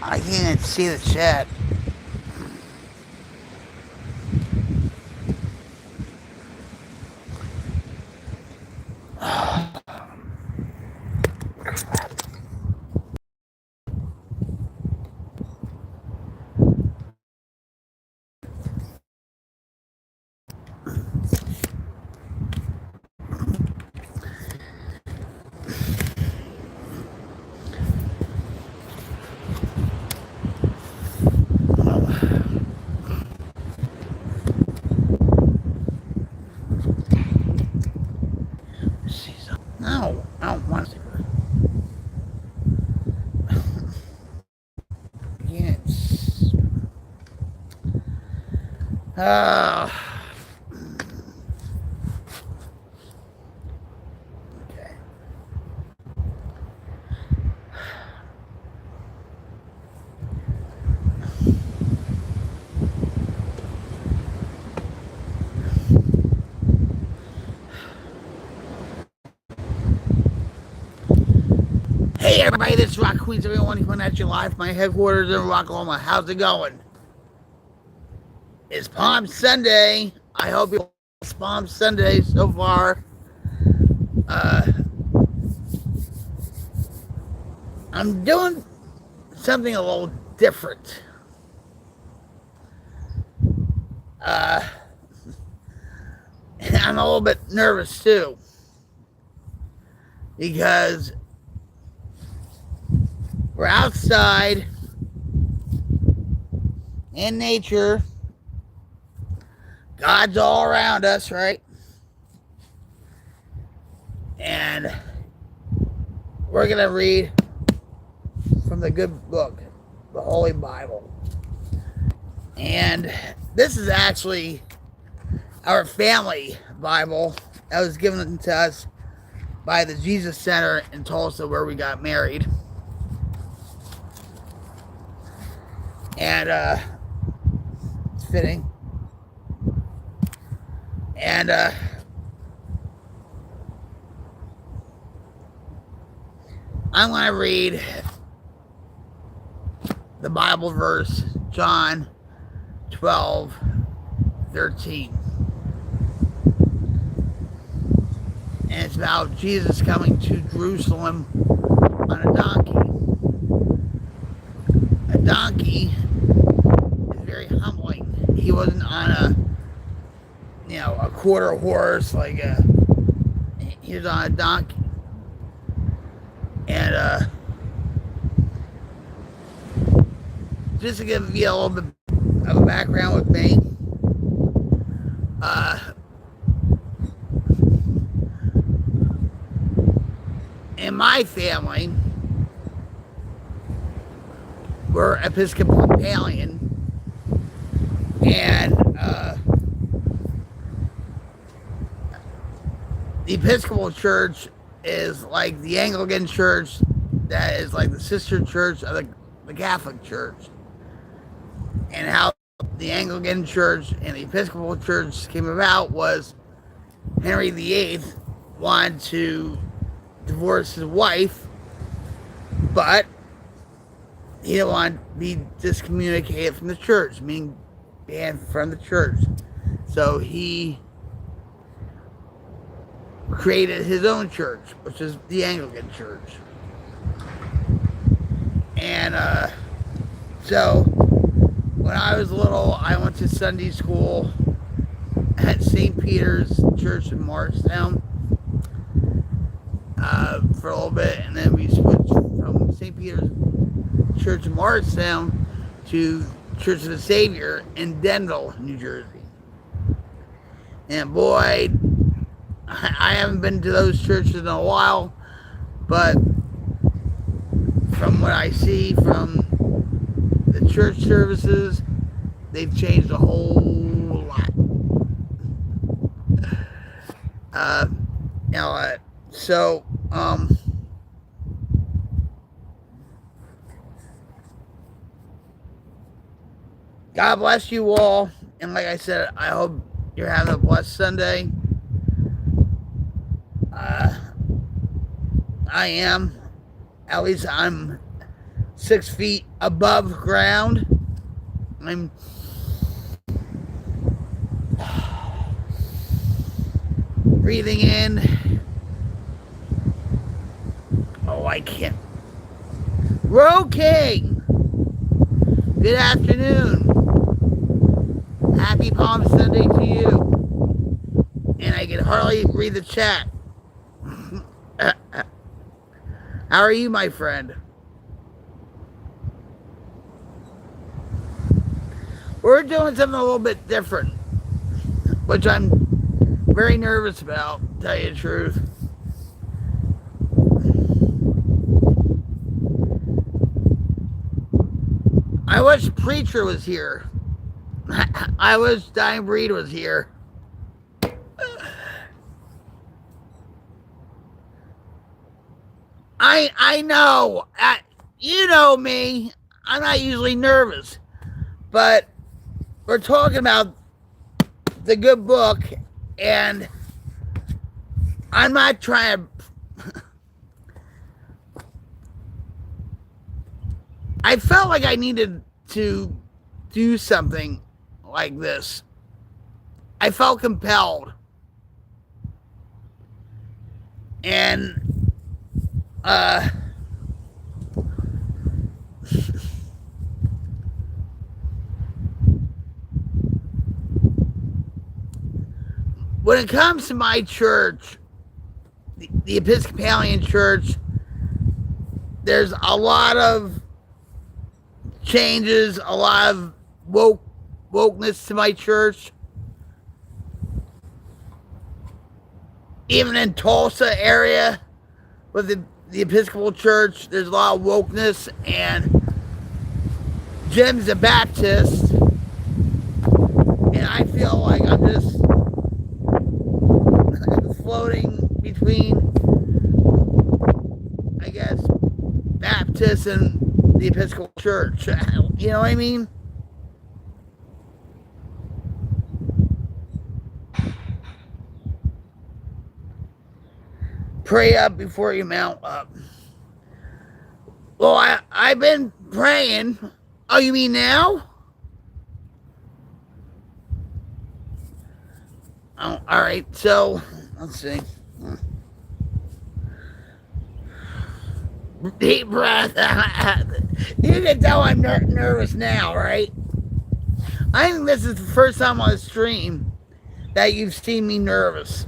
I can't see the chat. No, I don't want to. Yes. Uh, okay. Hey everybody, this is Rock Queens, everyone coming at you live from my headquarters in Rocklahoma. How's it going? It's Palm Sunday. I hope it's Palm Sunday so far. I'm doing something a little different. I'm a little bit nervous too. Because we're outside in nature. God's all around us, right? And we're going to read from the good book, the Holy Bible. And this is actually our family Bible that was given to us by the Jesus Center in Tulsa where we got married. And it's fitting. And I'm going to read the Bible verse, John 12:13. And it's about Jesus coming to Jerusalem on a donkey. A donkey is very humbling. He wasn't on a quarter horse, he was on a donkey. And just to give you a little bit of a background with me, in my family, we're Episcopalian, and the Episcopal Church is like the Anglican Church, that is like the sister church of the Catholic Church. And how the Anglican Church and the Episcopal Church came about was Henry VIII wanted to divorce his wife, but he didn't want to be discommunicated from the church, meaning banned from the church. So he created his own church, which is the Anglican Church. And so when I was little, I went to Sunday school at St. Peter's Church in Morristown for a little bit, and then we switched from St. Peter's Church in Morristown to Church of the Savior in Denville, New Jersey. And boy, I haven't been to those churches in a while, but from what I see from the church services, they've changed a whole lot. So God bless you all, and like I said, I hope you're having a blessed Sunday. I am. At least I'm 6 feet above ground. I'm breathing in. Oh, I can't. King. Good afternoon. Happy Palm Sunday to you. And I can hardly read the chat. How are you, my friend? We're doing something a little bit different, which I'm very nervous about, to tell you the truth. I wish Preacher was here. I wish Dying Breed was here. I know. You know me. I'm not usually nervous. But we're talking about the good book, and I'm not trying to... I felt like I needed to do something like this. I felt compelled. And when it comes to my church, the Episcopalian Church, there's a lot of changes, a lot of wokeness to my church. Even in Tulsa area with the Episcopal Church, there's a lot of wokeness, and Jim's a Baptist, and I feel like I'm just floating between, I guess, Baptist and the Episcopal Church. You know what I mean? Pray up before you mount up. Well, I've been praying. Oh, you mean now? Oh, all right. So, let's see. Deep breath. You can tell I'm nervous now, right? I think this is the first time on the stream that you've seen me nervous.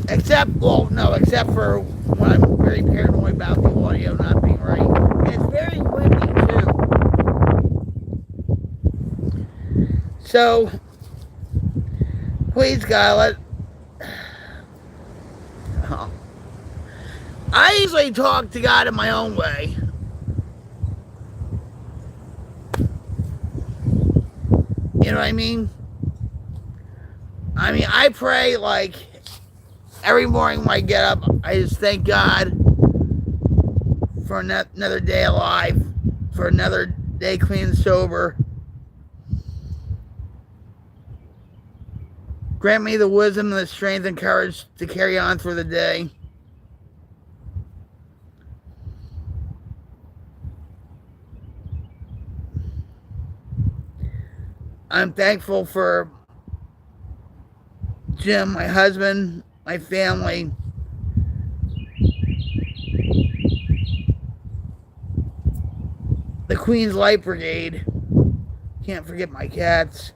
Except for when I'm very paranoid about the audio not being right. And it's very windy, too. So, please, God, I usually talk to God in my own way. You know what I mean? I pray like every morning when I get up, I just thank God for another day alive, for another day clean and sober. Grant me the wisdom, the strength, and courage to carry on through the day. I'm thankful for Jim, my husband, my family. The Queen's Light Brigade. Can't forget my cats.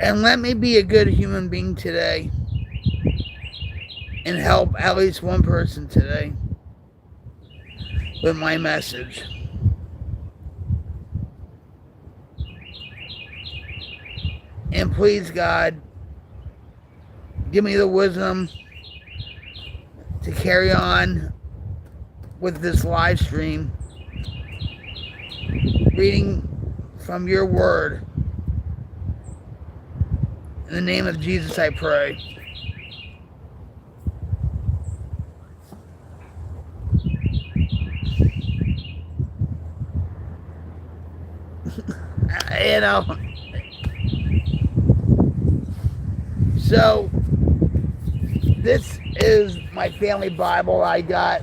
And let me be a good human being today and help at least one person today with my message. And please, God, give me the wisdom to carry on with this live stream, reading from your word. In the name of Jesus, I pray. You know. So, This is my family Bible I got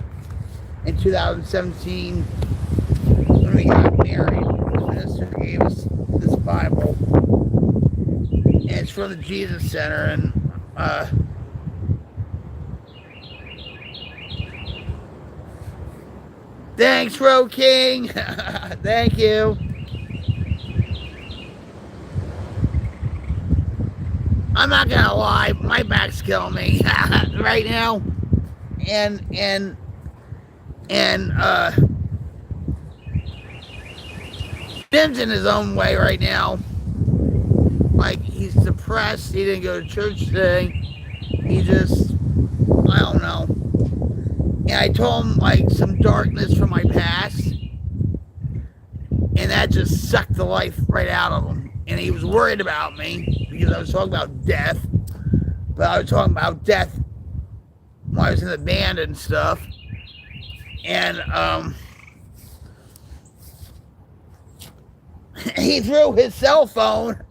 in 2017 when we got married. The minister gave us this Bible, and it's from the Jesus Center. And thanks, Ro King. Thank you. I'm not gonna lie, my back's killing me right now, and Tim's in his own way right now. Like, he's depressed. He didn't go to church today. He just, I don't know. And I told him like some darkness from my past, and that just sucked the life right out of him. And he was worried about me because I was talking about death, but I was talking about death when I was in the band and stuff. And he threw his cell phone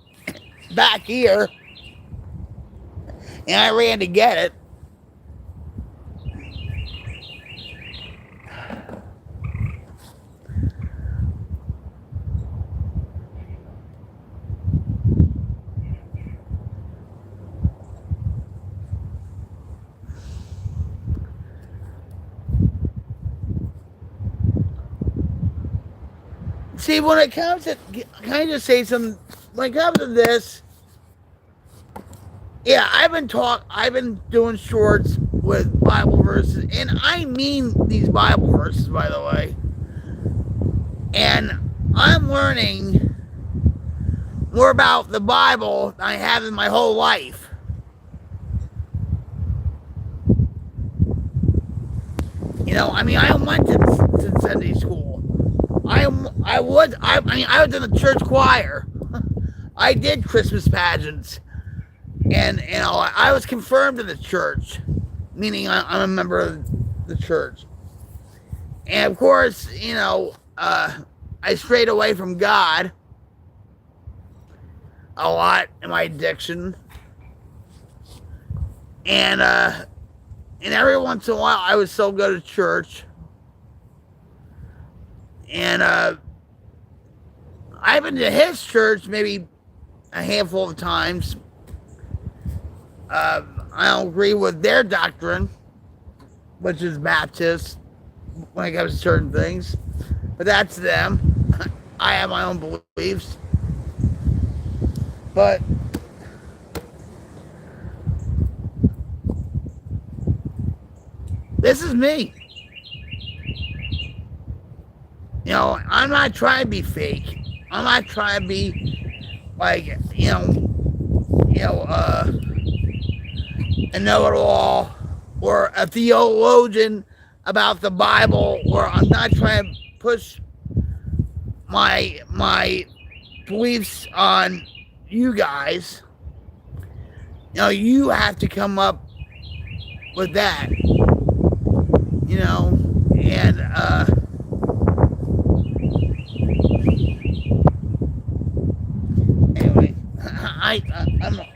back here, and I ran to get it. See, when it comes to, can I just say something? When it comes to this, yeah, I've been doing shorts with Bible verses, and I mean these Bible verses, by the way. And I'm learning more about the Bible than I have in my whole life. You know, I mean, I went to Sunday school. I was in the church choir. I did Christmas pageants, and I was confirmed in the church, meaning I'm a member of the church. And of course, you know, I strayed away from God a lot in my addiction, and every once in a while I would still go to church. And I've been to his church maybe a handful of times. I don't agree with their doctrine, which is Baptist, when it comes to certain things. But that's them. I have my own beliefs. But this is me. You know, I'm not trying to be fake. I'm not trying to be like, a know-it-all or a theologian about the Bible, or I'm not trying to push my beliefs on you guys. You know, you have to come up with that. You know, and anyway,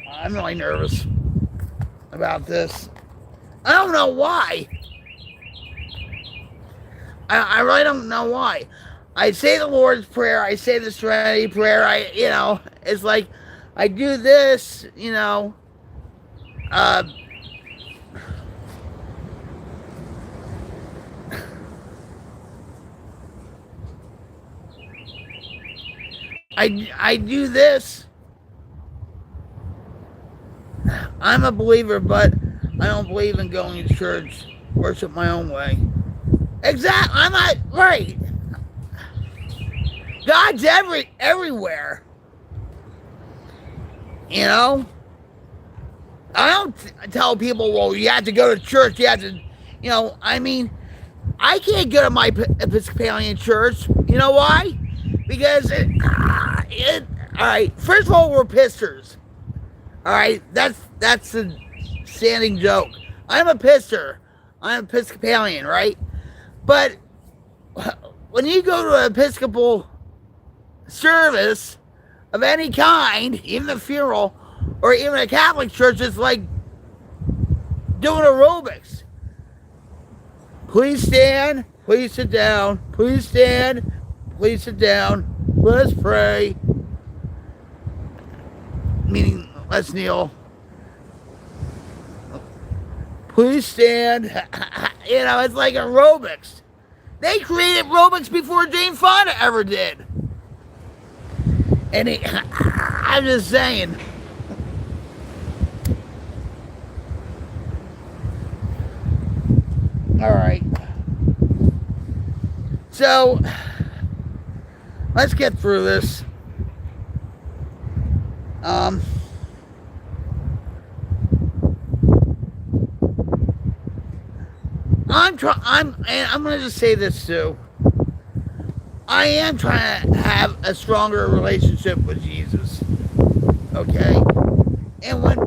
I'm really nervous about this. I don't know why. I really don't know why. I say the Lord's Prayer. I say the Serenity Prayer. It's like I do this. I do this. I'm a believer, but I don't believe in going to church, worship my own way. Exactly. I'm not right. God's everywhere. You know? I don't tell people, well, you have to go to church. You have to, I can't go to my Episcopalian church. You know why? Because all right, first of all, we're pistors. All right, that's a standing joke. I'm a pistor. I'm Episcopalian, right? But when you go to an Episcopal service of any kind, even a funeral, or even a Catholic church, it's like doing aerobics. Please stand. Please sit down. Please stand. Please sit down. Let us pray. Meaning, let's kneel. Please stand. You know, it's like aerobics. They created aerobics before Jane Fonda ever did. And I'm just saying. All right. So, let's get through this. I'm gonna just say this too. I am trying to have a stronger relationship with Jesus. Okay? And when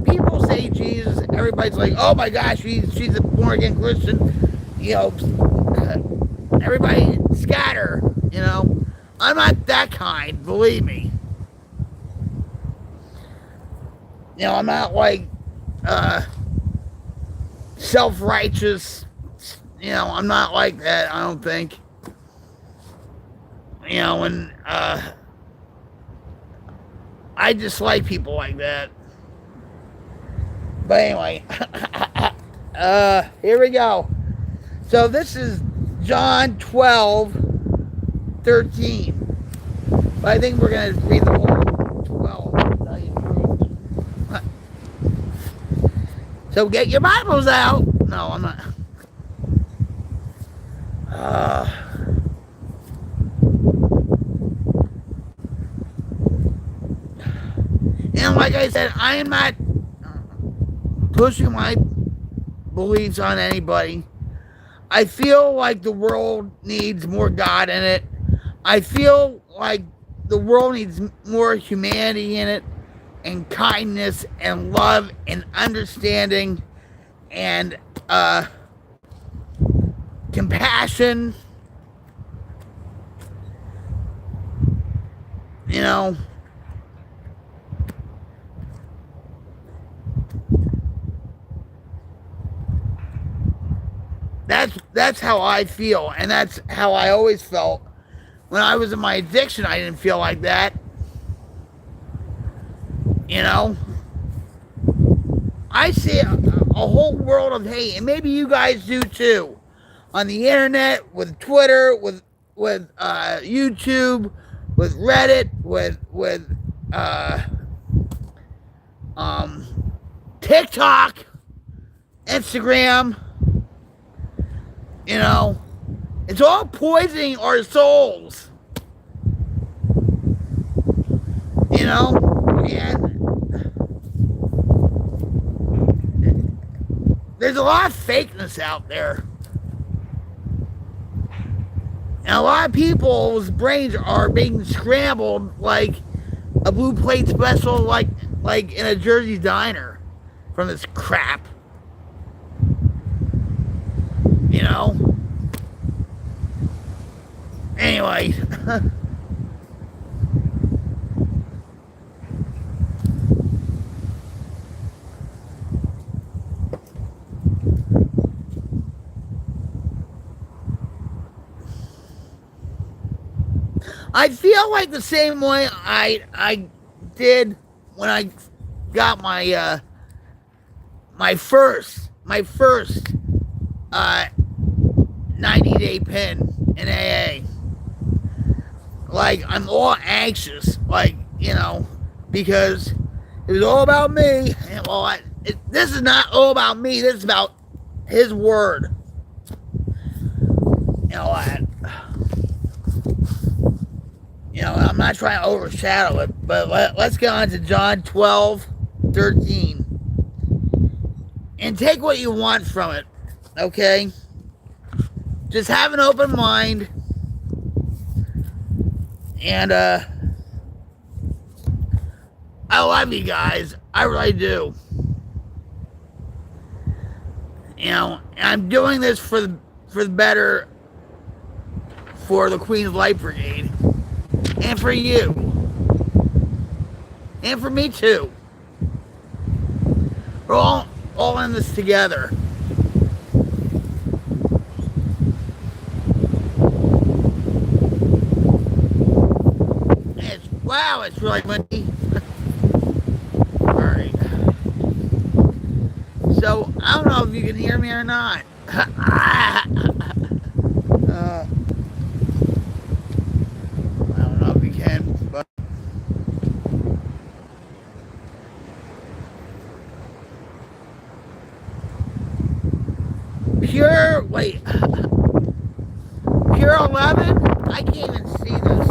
people say Jesus, everybody's like, oh my gosh, she's a born again Christian. You know, everybody scatter, you know. I'm not that kind, believe me. You know, I'm not like self-righteous. You know, I'm not like that, I don't think. You know, and I dislike people like that. But anyway, here we go. So this is John 12:13. But I think we're going to read the whole 12. So get your Bibles out. No, I'm not. And like I said, I am not pushing my beliefs on anybody. I feel like the world needs more God in it. I feel like the world needs more humanity in it, and kindness and love and understanding and compassion. You know, that's how I feel, and that's how I always felt. When I was in my addiction, I didn't feel like that. You know, I see a whole world of hate, and maybe you guys do too, on the internet, with Twitter, with YouTube, with Reddit, with TikTok, Instagram. You know, it's all poisoning our souls. You know, and there's a lot of fakeness out there. And a lot of people's brains are being scrambled like a blue plate special, like in a Jersey diner, from this crap. You know? Anyway. I feel like the same way I did when I got my my first 90-day pin in AA. Like, I'm all anxious, like, you know, because it was all about me. And, well, this is not all about me. This is about His Word. You know, I'm not trying to overshadow it, but let's get on to John 12:13. And take what you want from it, okay? Just have an open mind. And, I love you guys. I really do. You know, and I'm doing this for the better for the Queen's Light Brigade. And for you. And for me too. All all in this together. Wow, it's really windy. Alright. So, I don't know if you can hear me or not. I don't know if you can, but Pure 11? I can't even see this.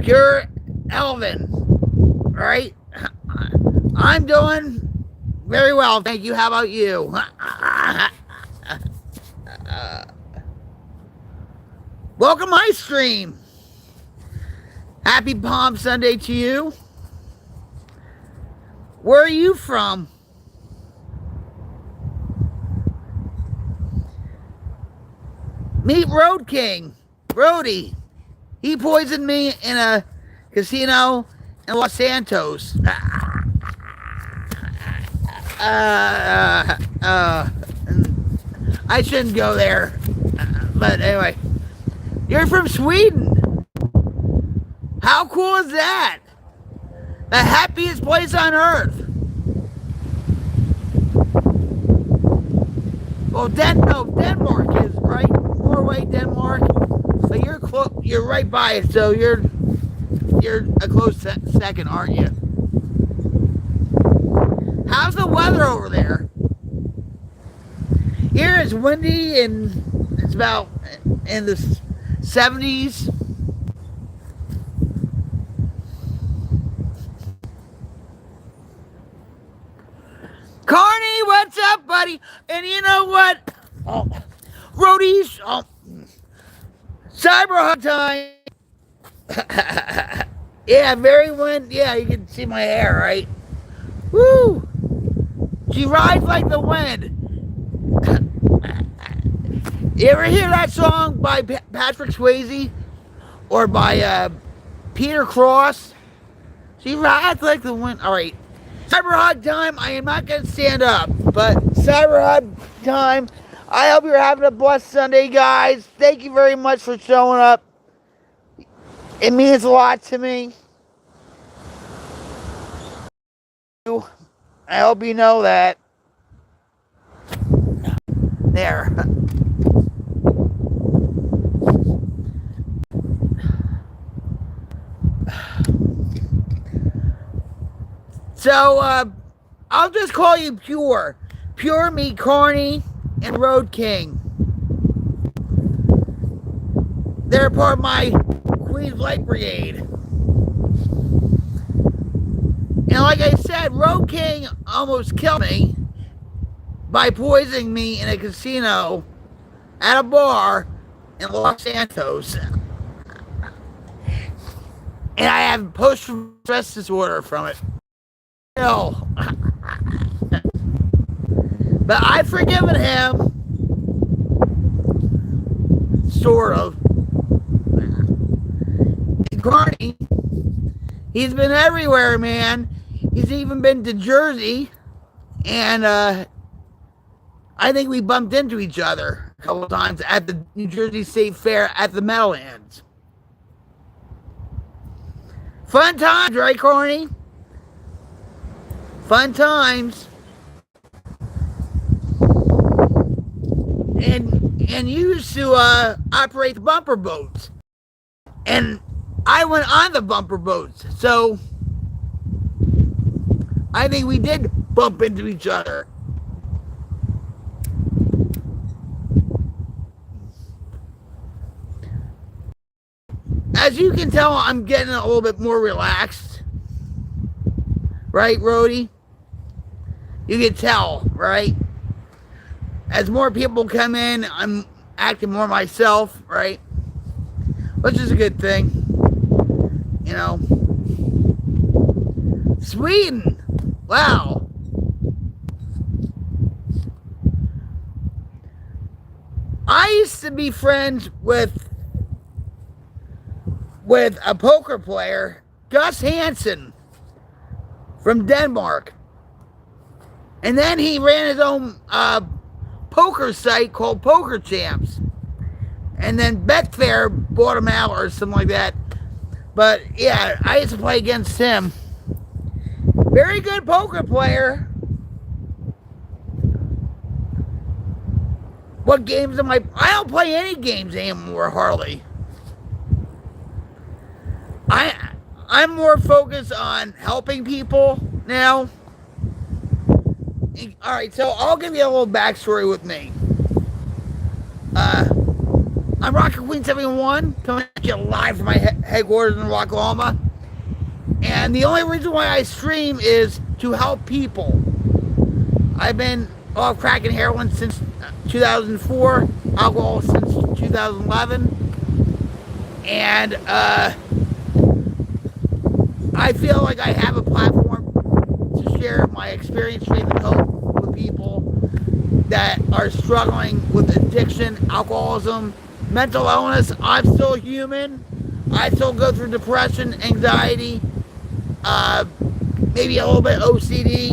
Pure Elvin, right? I'm doing very well, thank you. How about you? Welcome my stream. Happy Palm Sunday to you. Where are you from? Meet Road King, Brody. He poisoned me in a casino in Los Santos. I shouldn't go there. But anyway, you're from Sweden. How cool is that? The happiest place on earth. Well, Denmark is right. Norway, Denmark. But you're right by it, so you're a close second, aren't you? How's the weather over there? Here it's windy and it's about in the 70s. Carney, what's up, buddy? And you know what? Roadies, Cyber Hug time. Yeah, very wind. Yeah, you can see my hair, right? Woo! She rides like the wind. You ever hear that song by Patrick Swayze or by Peter Cross? She rides like the wind. All right. Cyber Hug time. I am not going to stand up, but Cyber Hug time. I hope you're having a blessed Sunday, guys. Thank you very much for showing up. It means a lot to me. I hope you know that. There. So, I'll just call you Pure. Pure, me, Carney, and Road King. They're part of my Queens Light Brigade. And like I said, Road King almost killed me by poisoning me in a casino at a bar in Los Santos. And I have post-traumatic stress disorder from it. No. But I've forgiven him. Sort of. And Carney, he's been everywhere, man. He's even been to Jersey. And I think we bumped into each other a couple times at the New Jersey State Fair at the Meadowlands. Fun times, right, Carney? Fun times. And you used to operate the bumper boats. And I went on the bumper boats. So I think we did bump into each other. As you can tell, I'm getting a little bit more relaxed. Right, Rhodey? You can tell, right? As more people come in, I'm acting more myself, right? Which is a good thing. You know. Sweden. Wow. I used used to be friends with a poker player, Gus Hansen from Denmark. And then he ran his own poker site called Poker Champs. And then Betfair bought him out or something like that. But yeah, I used to play against him. Very good poker player. What games am I don't play any games anymore, hardly. I'm more focused on helping people now. Alright, so I'll give you a little backstory with me. I'm Rocket Queen 71, coming at you live from my headquarters in Rocklahoma. And the only reason why I stream is to help people. I've been off crack and heroin since 2004, alcohol since 2011. And I feel like I have a platform to share my experience, faith, and hope with people that are struggling with addiction, alcoholism, mental illness. I'm still human. I still go through depression, anxiety, maybe a little bit OCD.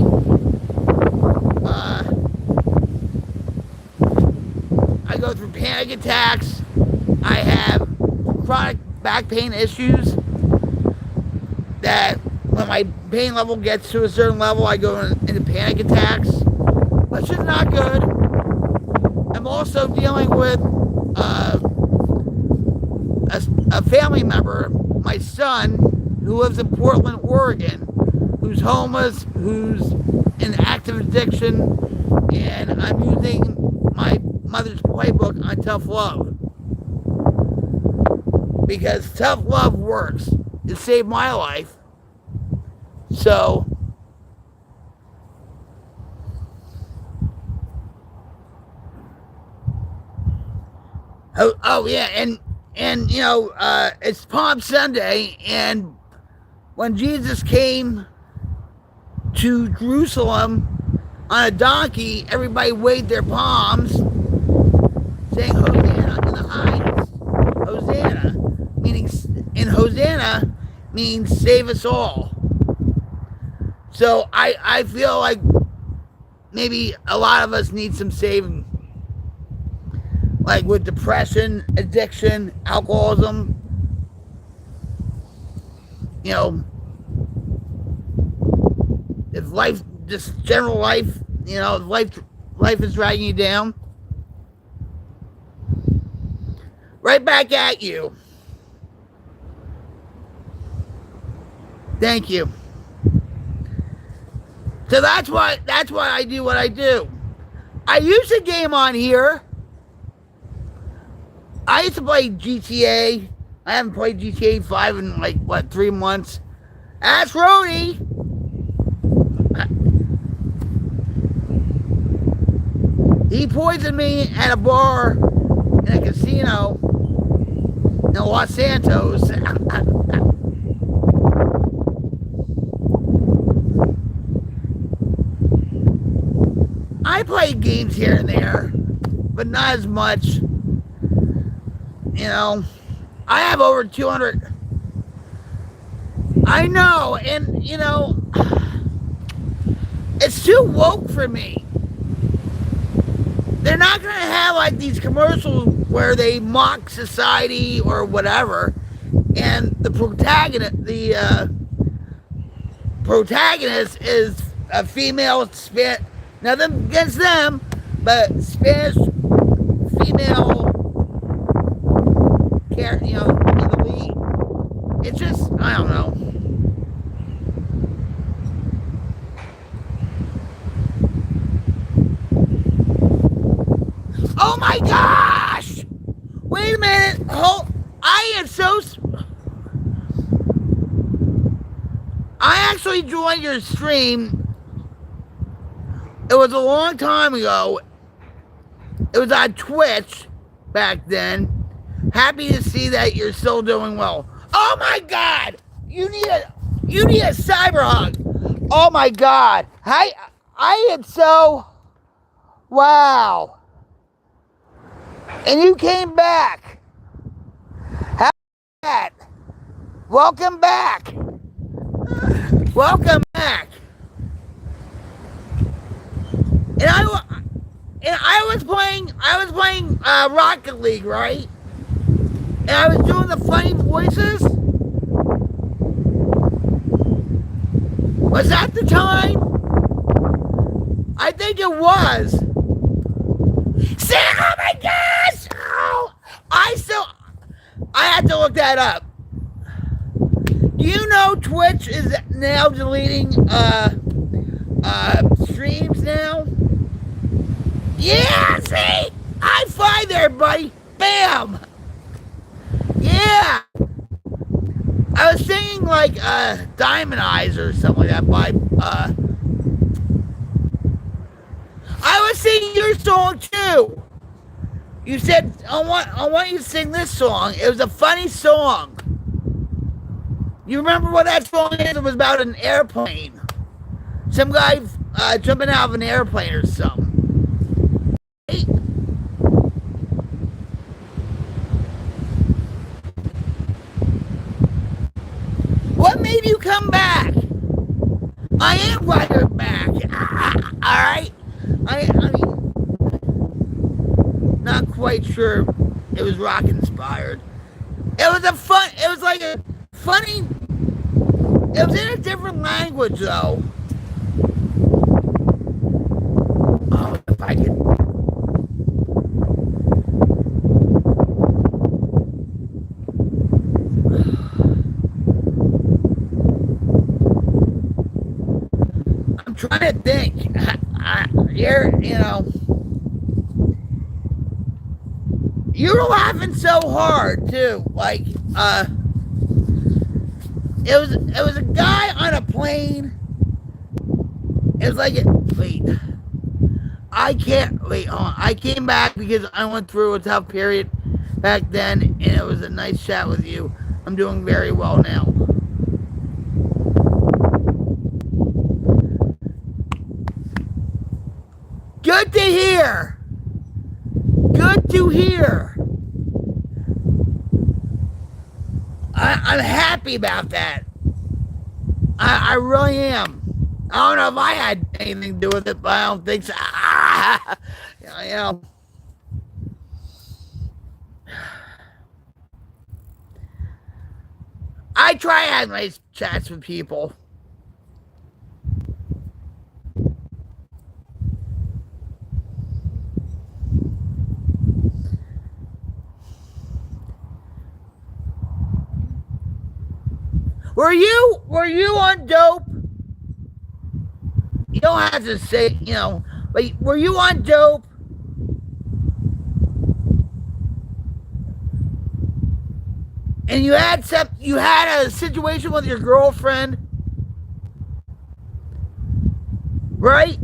I go through panic attacks. I have chronic back pain issues that when my pain level gets to a certain level, I go into panic attacks, which is not good. I'm also dealing with a family member, my son, who lives in Portland, Oregon, who's homeless, who's in active addiction, and I'm using my mother's playbook on tough love. Because tough love works. It saved my life. So, oh yeah, and you know, it's Palm Sunday, and when Jesus came to Jerusalem on a donkey, everybody waved their palms, saying Hosanna in the highest. Hosanna, Hosanna means save us all. So I feel like maybe a lot of us need some saving. Like with depression, addiction, alcoholism, you know, if life, just general life, you know, if life is dragging you down, right back at you. Thank you. So that's why I do what I do. I use a game on here. I used to play GTA. I haven't played GTA 5 in like, 3 months. Ask Rody. He poisoned me at a bar in a casino in Los Santos. I play games here and there, but not as much. You know, I have over 200. I know, and you know, it's too woke for me. They're not gonna have like these commercials where they mock society or whatever, and the protagonist is a female nothing against them, but Spanish female character, you know, in the lead. It's just, I don't know. Oh my gosh! Wait a minute. I actually joined your stream. It was a long time ago. It was on Twitch back then. Happy to see that you're still doing well. Oh my God! You need a cyber hug. Oh my God! I am so wow. And you came back. How that? Welcome back. Welcome back. And I was playing Rocket League, right? And I was doing the funny voices. Was that the time? I think it was. Say, oh my gosh! Oh, I had to look that up. Do you know Twitch is now deleting streams now? Yeah, see? High five there, buddy. Bam! Yeah! I was singing like Diamond Eyes or something like that by I was singing your song too. You said I want you to sing this song. It was a funny song. You remember what that song is? It was about an airplane. Some guy jumping out of an airplane or something. Hey. What made you come back? I am glad you're back. All right. I mean, not quite sure it was rock inspired. It was like a funny. It was in a different language though. Oh, if I could. I'm trying to think. You were laughing so hard too. Like, it was a guy on a plane. It was like, wait, I can't wait. I came back because I went through a tough period back then, and it was a nice chat with you. I'm doing very well now. Good to hear. Good to hear. I'm happy about that. I really am. I don't know if I had anything to do with it, but I don't think so. You know. I try to have nice chats with people. Were you on dope? You don't have to say, but were you on dope? And you had a situation with your girlfriend, right?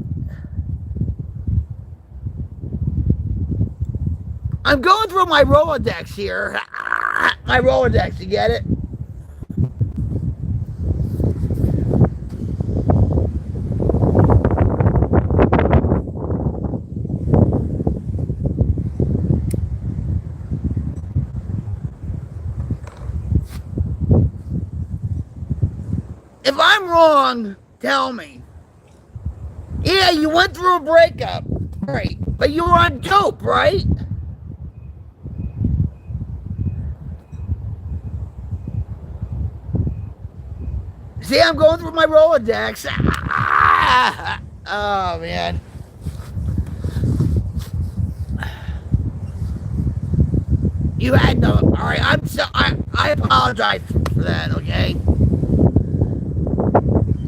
I'm going through my Rolodex here. My Rolodex, you get it? If I'm wrong, tell me. Yeah, you went through a breakup, right? But you were on dope, right? See, I'm going through my Rolodex. Oh man. You had no. All right, I apologize for that. Okay.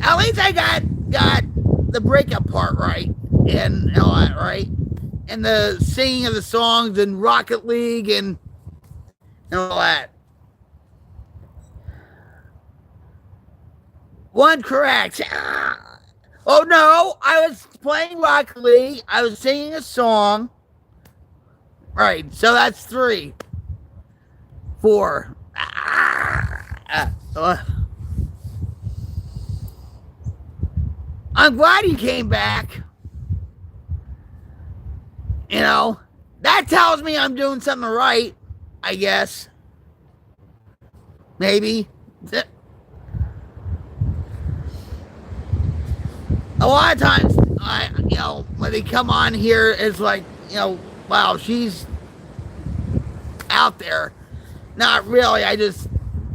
At least I got the breakup part right and all that right, and the singing of the songs and Rocket League and all that. One correct. Oh no, I was playing Rocket League. I was singing a song. Right, so that's 3, 4. I'm glad you came back. That tells me I'm doing something right, I guess. Maybe. A lot of times, when they come on here, it's like, wow, she's out there. Not really. I just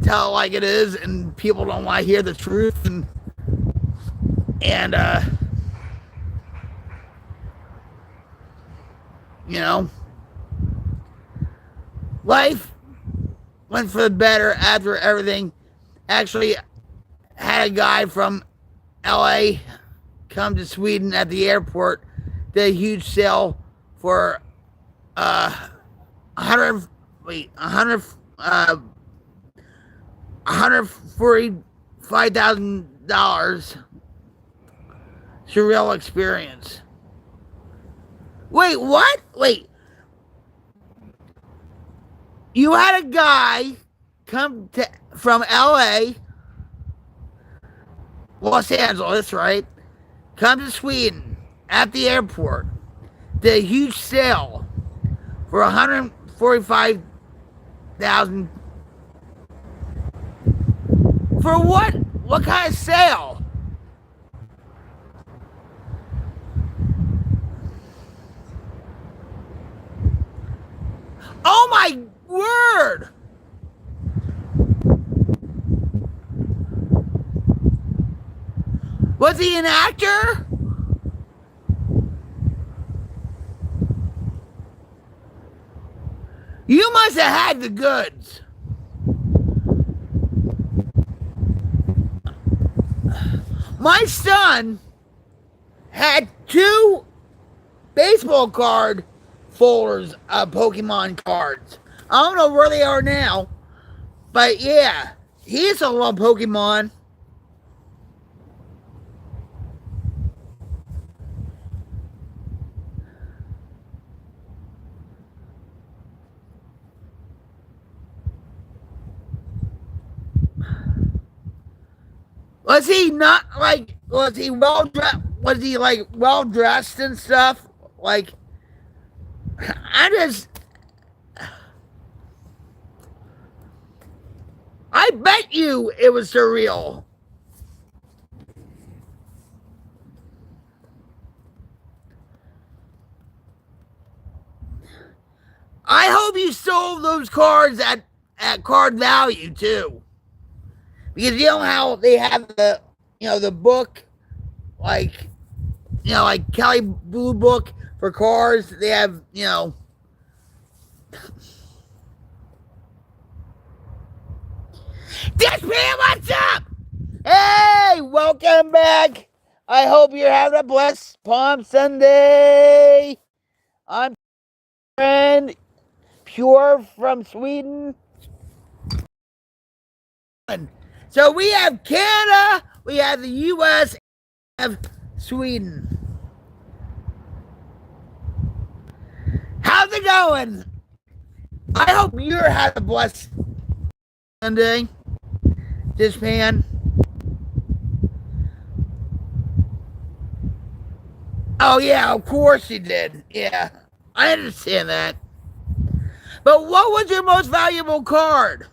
tell it like it is, and people don't want to hear the truth, and life went for the better after everything. Actually, had a guy from LA come to Sweden at the airport, did a huge sale for 145,000. Surreal experience. Wait, what? Wait. You had a guy come from LA, Los Angeles, right? Come to Sweden at the airport, did a huge sale for 145,000. For what? What kind of sale? Oh my word! Was he an actor? You must have had the goods. My son had 2 baseball card folders of Pokemon cards. I don't know where they are now, but yeah, he used to love Pokemon. Was he not like? Was he well dressed? Was he like well dressed and stuff? Like, I bet you it was surreal. I hope you sold those cards at card value too. Because you know how they have the book, like like Kelly Blue Book for cars. They have This man, what's up? Hey, welcome back. I hope you're having a blessed Palm Sunday. I'm friend Pure from Sweden. So we have Canada, we have the U.S., we have Sweden. How's it going? I hope you're having a blessed Sunday, this man. Oh yeah, of course you did. Yeah, I understand that. But what was your most valuable card?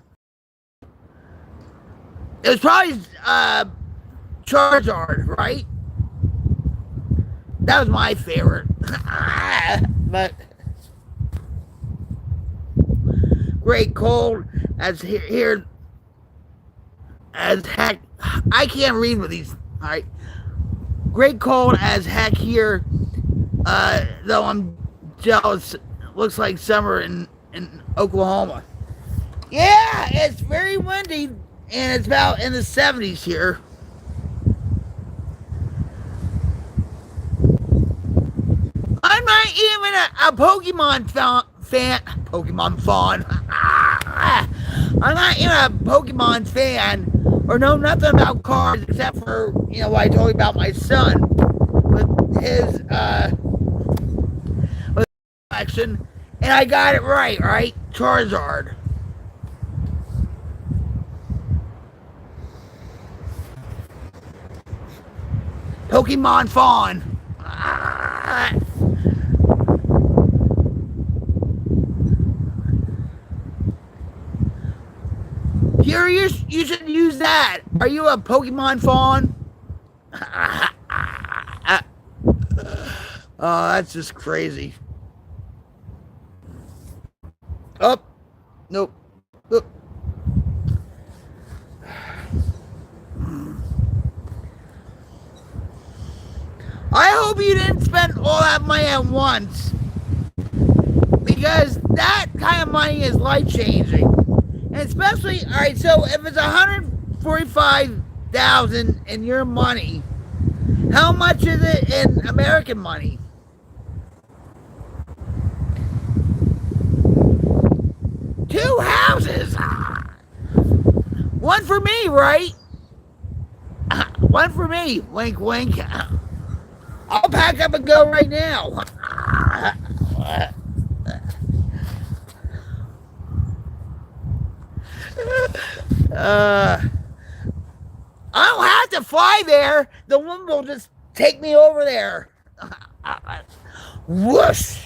It was probably Charizard, right? That was my favorite. But great cold as here as heck. I can't read with these. All right, great cold as heck here. Though I'm jealous. Looks like summer in Oklahoma. Yeah, it's very windy. And it's about in the 70s here. I'm not even a Pokemon fan. Pokemon fawn. I'm not even a Pokemon fan or know nothing about cards except for, what I told you about my son with his collection. And I got it right? Charizard. Pokemon Fawn. you should use that. Are you a Pokemon fawn? Oh, that's just crazy. Oh, nope. Look. I hope you didn't spend all that money at once, because that kind of money is life changing, and especially all right. So if it's 145,000 in your money, how much is it in American money? Two houses, one for me, right? One for me. Wink, wink. I'll pack up and go right now. I don't have to fly there. The woman will just take me over there. Whoosh.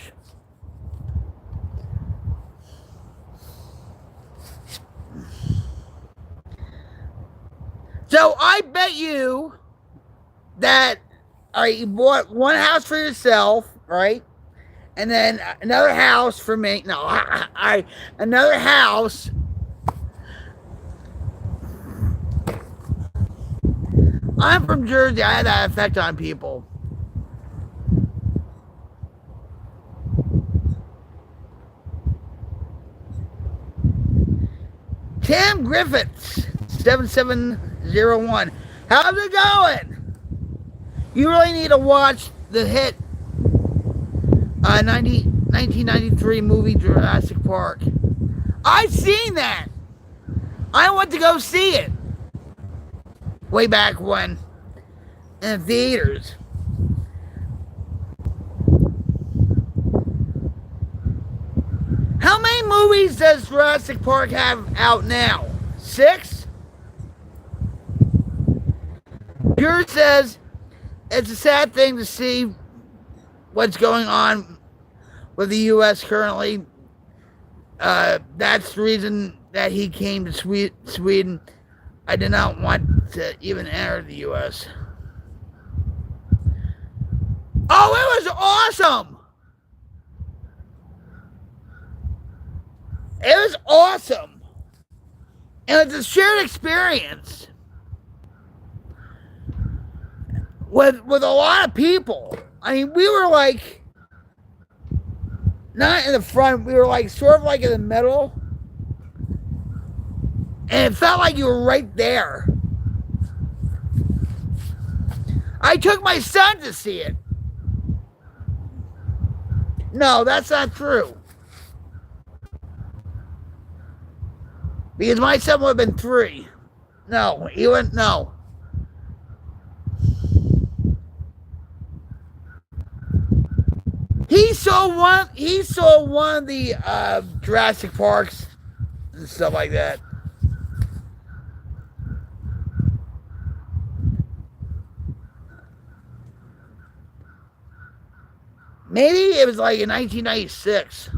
So I bet you that, all right, you bought one house for yourself, right? And then another house for me. No, another house. I'm from Jersey. I had that effect on people. Tim Griffiths, 7701. How's it going? You really need to watch the hit 1993 movie Jurassic Park. I've seen that. I went to go see it way back when in the theaters. How many movies does Jurassic Park have out now? 6? Pure says it's a sad thing to see what's going on with the U.S. currently. That's the reason that he came to Sweden. I did not want to even enter the U.S. Oh, it was awesome! It was awesome. And it's a shared experience with a lot of people. I mean, we were like not in the front, we were like sort of like in the middle. And it felt like you were right there. I took my son to see it. No, that's not true. Because my son would have been 3. No, he wouldn't. No. He saw one of the Jurassic Parks and stuff like that. Maybe it was like in 1996.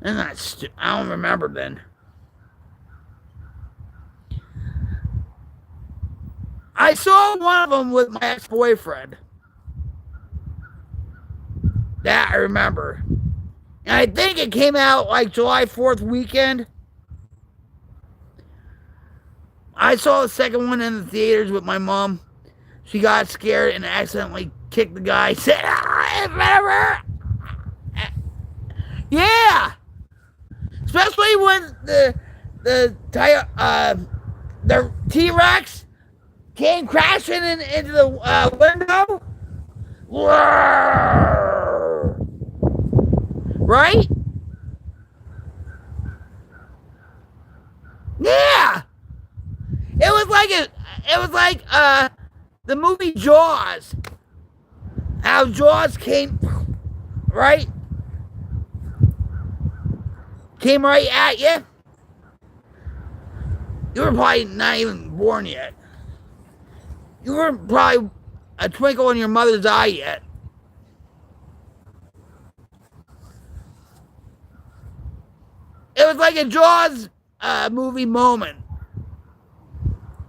And I don't remember then. I saw one of them with my ex-boyfriend. That I remember. And I think it came out like July 4th weekend. I saw the second one in the theaters with my mom. She got scared and accidentally kicked the guy. Said, yeah! Especially when the T-Rex came crashing into the window. Right? Yeah. It was like the movie Jaws. How Jaws came right at you. You were probably not even born yet. You weren't probably a twinkle in your mother's eye yet. It was like a Jaws movie moment,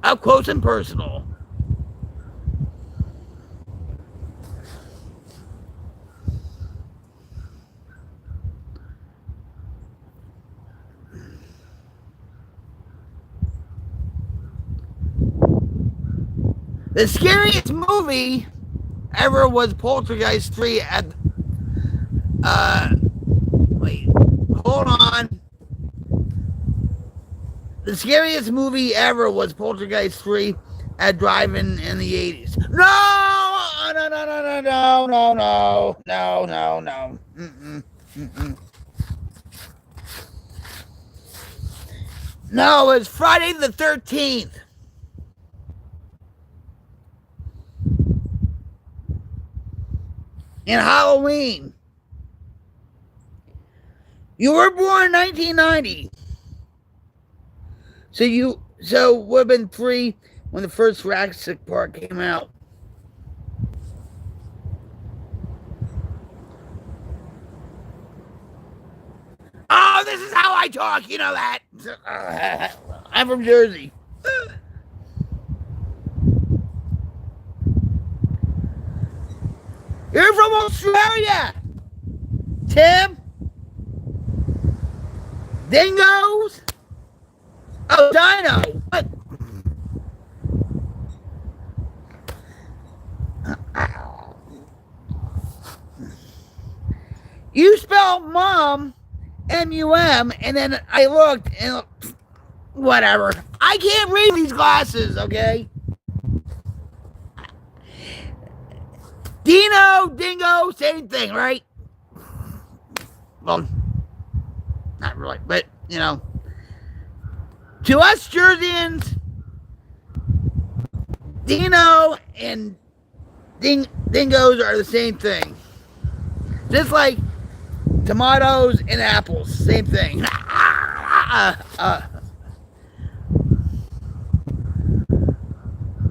up close and personal. The scariest movie ever was Poltergeist 3 at wait, hold on. The scariest movie ever was Poltergeist 3 at drive-in in the 80s. No! No, no, no, no, no, no, no, no, no, no. Mm-mm, mm-mm. No, it's Friday the 13th. And Halloween. You were born in 1990. So would have been 3 when the first Jurassic Park came out. Oh, this is how I talk, you know that. I'm from Jersey. You're from Australia, Tim. Dingoes? Oh, dino. What? You spelled mom, M-U-M, and then I looked and whatever. I can't read these glasses, okay? Dino, dingo, same thing, right? Well, not really, but, you know. To us Jerseyans, Dino and dingoes are the same thing. Just like tomatoes and apples, same thing.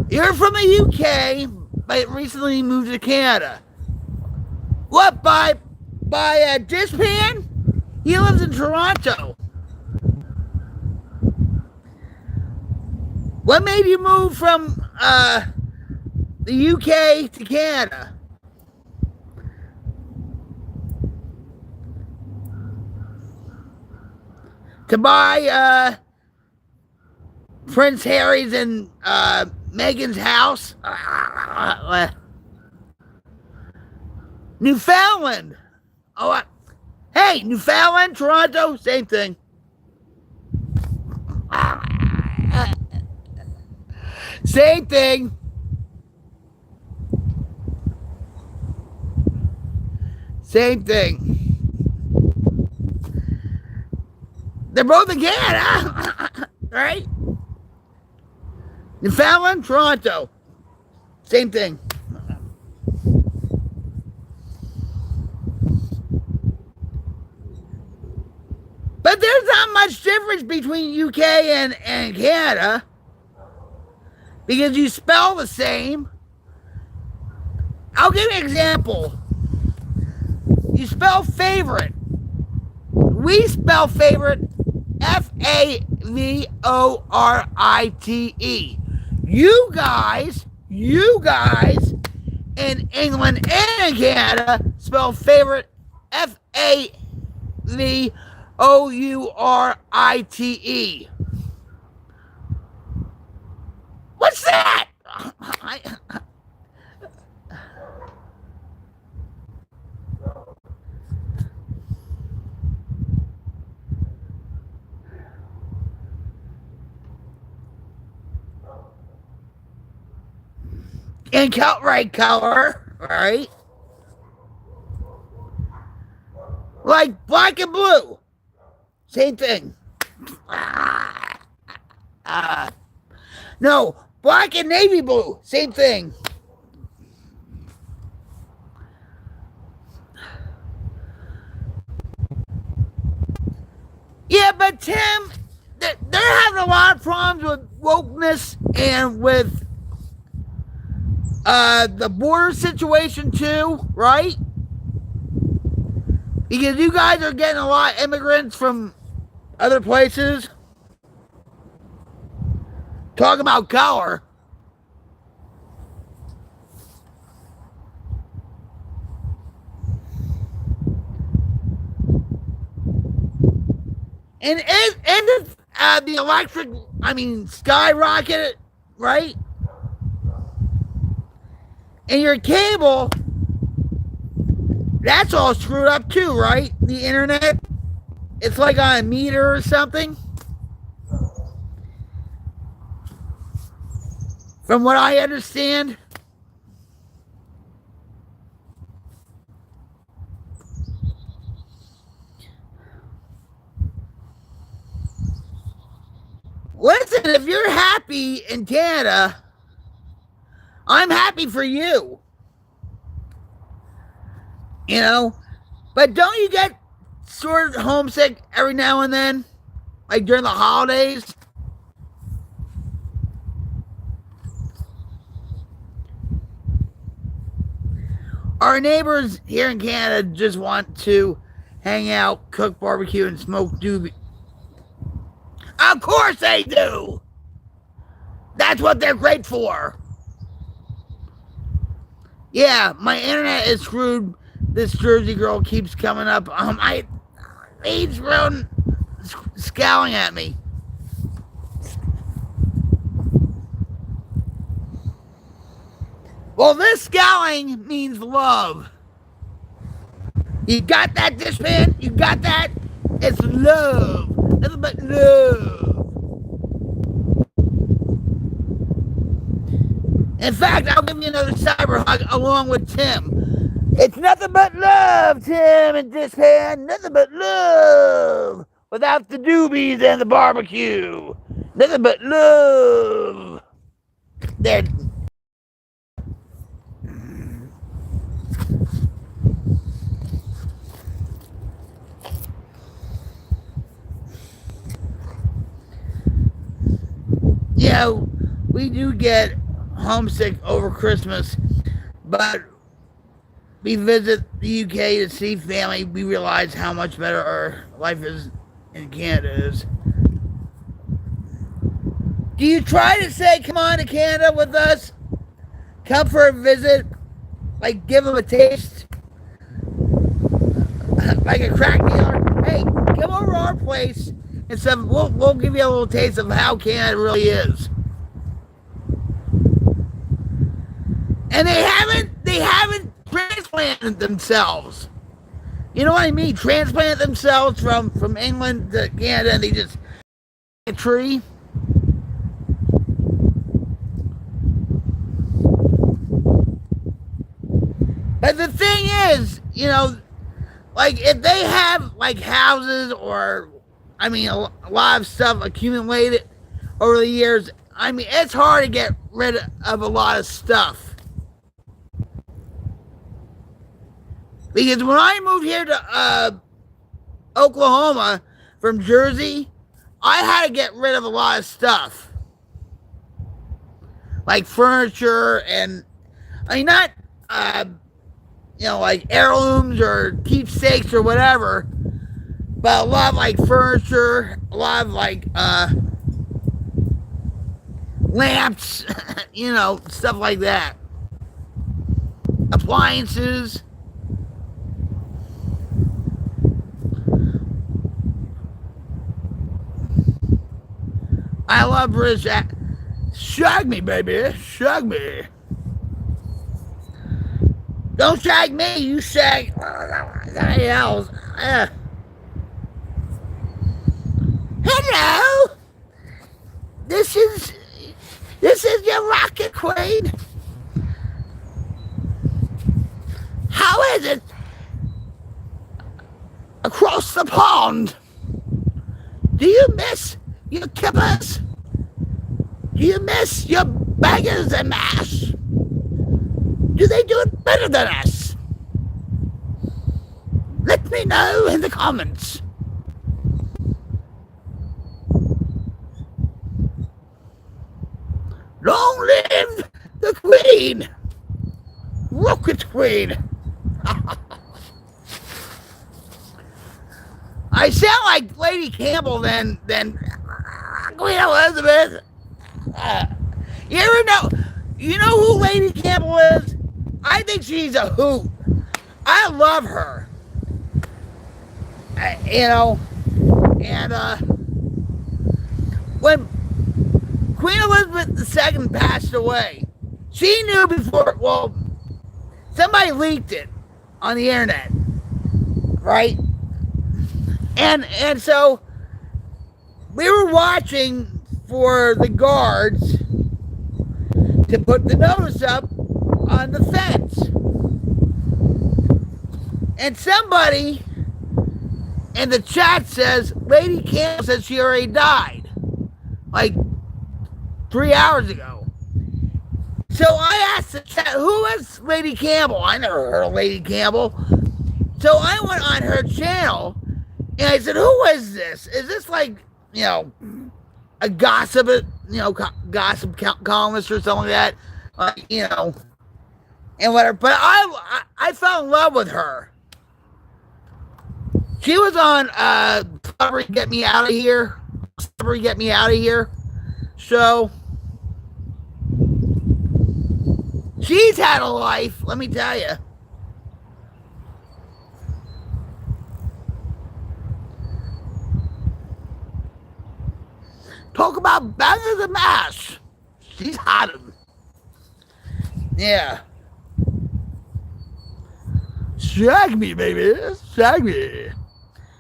You're from the UK, but recently moved to Canada. What, by Dispan? He lives in Toronto. What made you move from the UK to Canada? To buy Prince Harry's and Meghan's house? Newfoundland. Oh, hey, Newfoundland, Toronto, same thing. Same thing. Same thing. They're both in Canada, right? Newfoundland, Toronto, same thing. But there's not much difference between UK and Canada because you spell the same. I'll give you an example. You spell favorite. We spell favorite Favorite. You guys in England and Canada spell favorite Favorite. What's that? In right color, right? Like black and blue. Same thing. No, black and navy blue. Same thing. Yeah, but Tim, they're having a lot of problems with wokeness and with the border situation too, right? Because you guys are getting a lot of immigrants from other places. Talking about color. And if the electric, skyrocketed, right? And your cable, that's all screwed up too, right? The internet, it's like on a meter or something. From what I understand. Listen, if you're happy in Canada, I'm happy for you. You know? But don't you get sort of homesick every now and then? Like during the holidays? Our neighbors here in Canada just want to hang out, cook barbecue, and smoke doobie. Of course they do! That's what they're great for. Yeah, my internet is screwed. This Jersey girl keeps coming up. He's really scowling at me. Well, this scowling means love. You got that, dishpan? You got that? It's love. Nothing but love. In fact, I'll give you another cyber hug along with Tim. It's nothing but love, Tim and Dishpan. Nothing but love. Without the doobies and the barbecue. Nothing but love. There. Yeah, we do get homesick over Christmas, but we visit the UK to see family. We realize how much better our life is in Canada is. Do you try to say, come on to Canada with us? Come for a visit? Like, give them a taste? Like a crack dealer? Hey, come over to our place and stuff. We'll give you a little taste of how Canada really is. And they haven't transplanted themselves. You know what I mean? Transplant themselves from England to Canada, and they just a tree. But the thing is, you know, like if they have like houses or, a lot of stuff accumulated over the years, it's hard to get rid of a lot of stuff. Because when I moved here to Oklahoma from Jersey, I had to get rid of a lot of stuff. Like furniture and, not, like heirlooms or keepsakes or whatever, but a lot of like furniture, a lot of like lamps, stuff like that. Appliances. I love British shag me, baby. Shag me. Don't shag me, you shag somebody else. Hello. This is your rocket queen. How is it across the pond? Do you miss your kippers? Do you miss your bangers and mash? Do they do it better than us? Let me know in the comments. Long live the Queen! Rocket Queen! I I sound like Lady Campbell than Queen Elizabeth. Uh, you ever know? You know who Lady Campbell is? I think she's a hoot. I love her. You know, and when Queen Elizabeth II passed away, she knew before. Well, somebody leaked it on the internet, right? And so we were watching for the guards to put the notice up on the fence. And somebody in the chat says Lady Campbell said she already died like 3 hours ago. So I asked the chat, who is Lady Campbell? I never heard of Lady Campbell. So I went on her channel and I said, who is this? Is this like, you know, a gossip, gossip columnist or something like that? You know, and whatever. But I fell in love with her. She was on Celebrity Get Me Out of Here. Celebrity Get Me Out of Here show. She's had a life, let me tell you. Talk about better than mash. She's hot. Yeah. Shag me, baby. Shag me.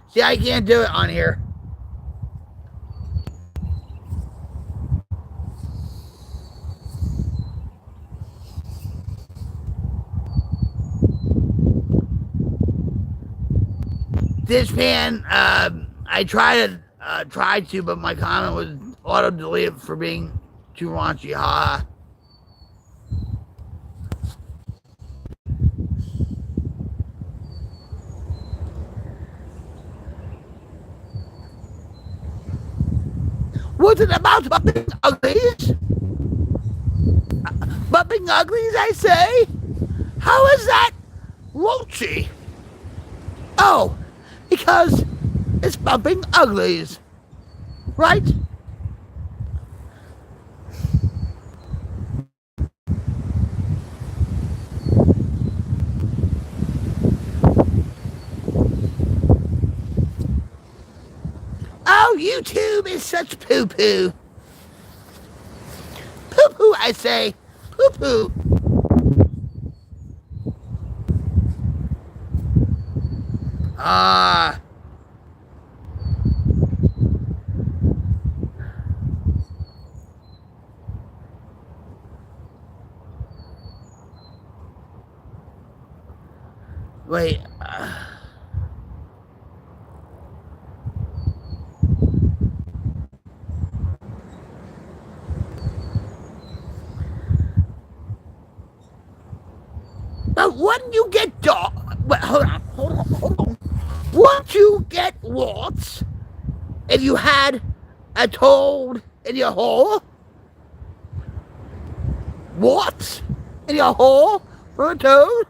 See, I can't do it on here. This pan, I tried to, but my comment was auto-deleted for being too raunchy. Ha. Was it about bumping uglies? Bumping uglies, I say? How is that raunchy? Oh, because it's bumping uglies, right? Oh, YouTube is such poo-poo. Poo-poo, I say. Poo-poo. Wait. But wouldn't you get hold on. Wouldn't you get warts if you had a toad in your hole? Warts in your hole for a toad?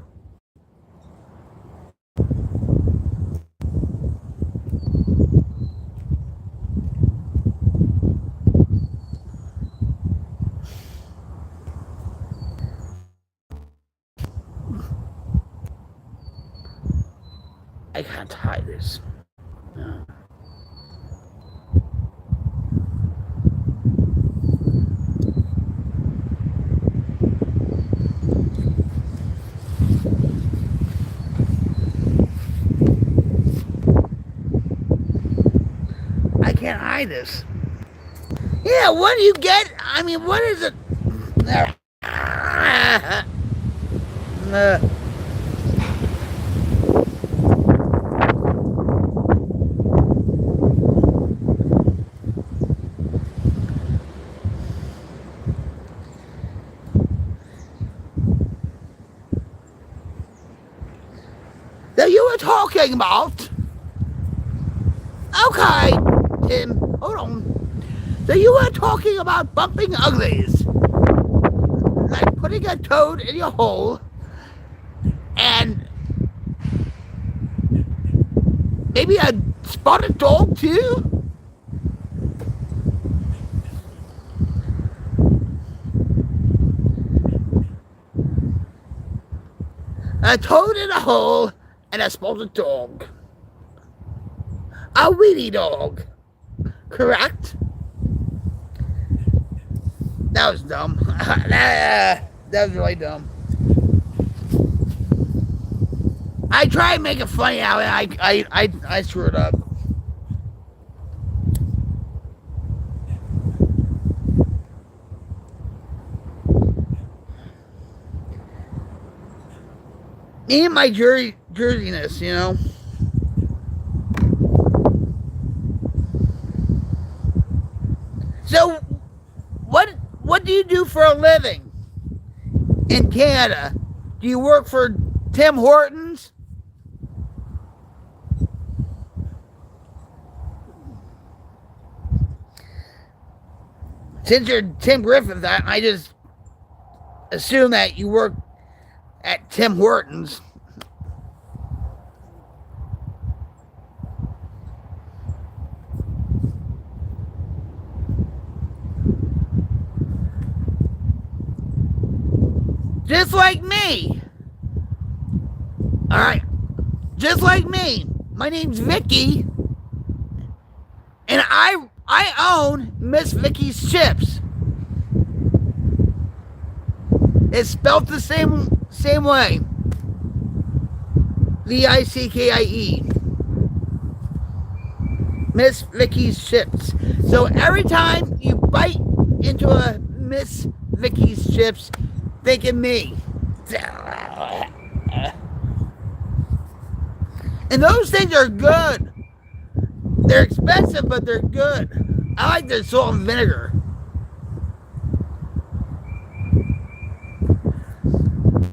I can't hide this. No. I can't hide this. Yeah, what do you get? I mean, what is it? That you were talking about. Okay, Tim, hold on. So you were talking about bumping uglies. Like putting a toad in your hole and maybe a Spotted dog too? A toad in a hole and a spotted dog. A weedy dog. Correct? That was dumb. That was really dumb. I tried to make it funny out and I screwed up. Me and my jerseyness, you know. So, what do you do for a living in Canada? Do you work for Tim Hortons? Since you're Tim Griffith, I just assume that you work at Tim Hortons. Just like me. Alright. Just like me. My name's Vicky. And I own Miss Vicky's Chips. It's spelled the same way. Vickie. Miss Vicky's Chips. So every time you bite into a Miss Vicky's Chips, think of me. And those things are good. They're expensive, but they're good. I like their salt and vinegar.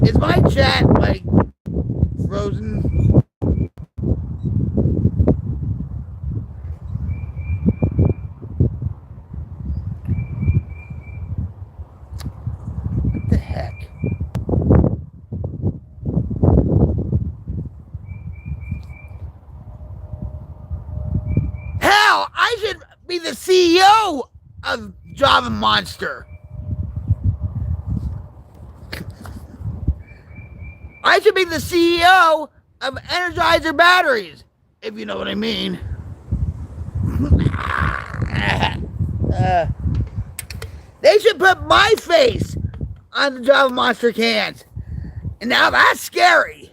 Is my chat like frozen? What the heck? Hell, I should be the CEO of Java Monster. I should be the CEO of Energizer Batteries, if you know what I mean. They should put my face on the Java Monster cans. And now that's scary.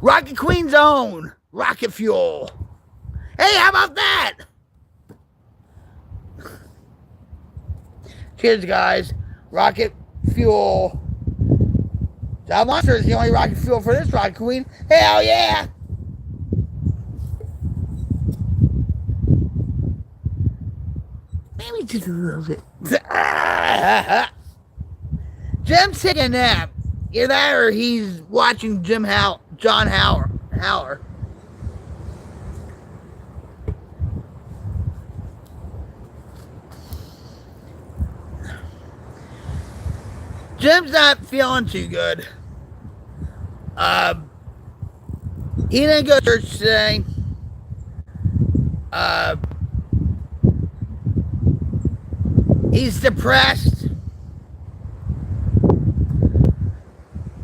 Rocket Queen's own rocket fuel. Hey, how about that? Cheers, guys. Rocket fuel. Java Monster is the only rocket fuel for this Rocket Queen. Hell yeah! Maybe just a little bit. Jim's taking a nap. Either that or he's watching John Howler. Jim's not feeling too good. He didn't go to church today. He's depressed.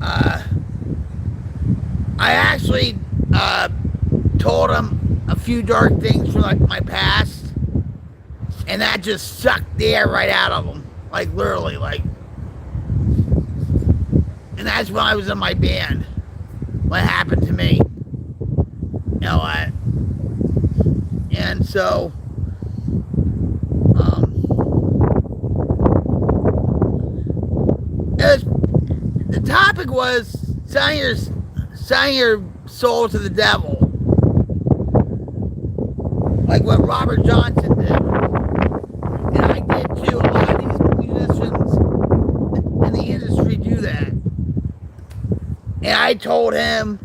I actually told him a few dark things from like my past, and that just sucked the air right out of him, like literally, like. And that's when I was in my band. What happened to me? You know what? And so, the topic was selling your soul to the devil, like what Robert Johnson did, and I did too. A lot of these musicians in the industry do that. And I told him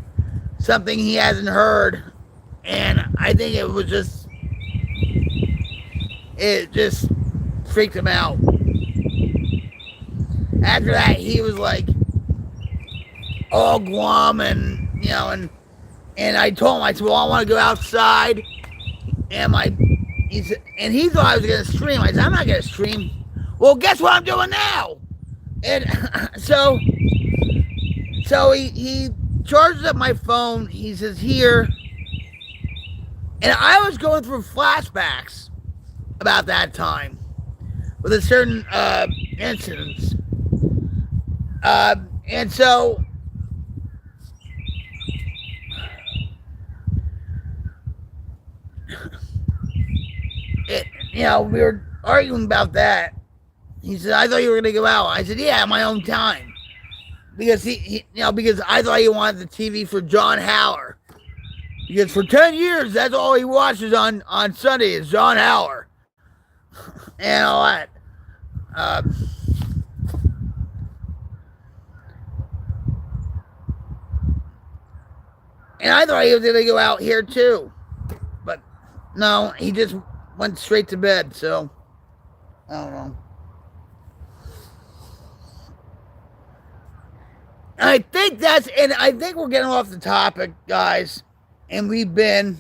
something he hasn't heard, and I think it just freaked him out. After that, he was like all glum and, you know, And I told him, I said, well, I want to go outside. And he said, and he thought I was going to stream. I said, I'm not going to stream. Well, guess what I'm doing now? And so he charges up my phone. He says, here. And I was going through flashbacks about that time with a certain incidents. And so we were arguing about that. He said, I thought you were going to go out. I said, yeah, at my own time. Because because I thought he wanted the TV for John Haller. Because for 10 years, that's all he watches on Sunday is John Haller. And all that. And I thought he was going to go out here too. But no, he just went straight to bed. So, I don't know. And I think we're getting off the topic, guys. And we've been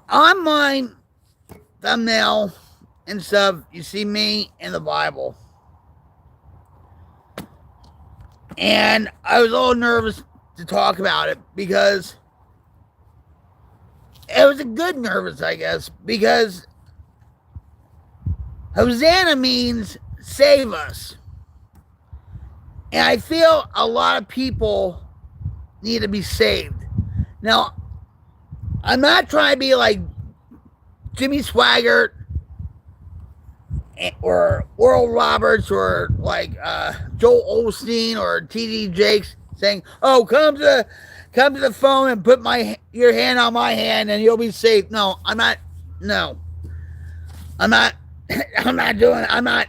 on my thumbnail and stuff. You see me in the Bible. And I was a little nervous to talk about it because it was a good nervous, I guess, because Hosanna means save us. And I feel a lot of people need to be saved. Now, I'm not trying to be like Jimmy Swaggart or Oral Roberts or like Joel Osteen or T.D. Jakes saying, oh, come to the phone and put your hand on my hand and you'll be safe. No, I'm not. No, I'm not. I'm not doing it. I'm not.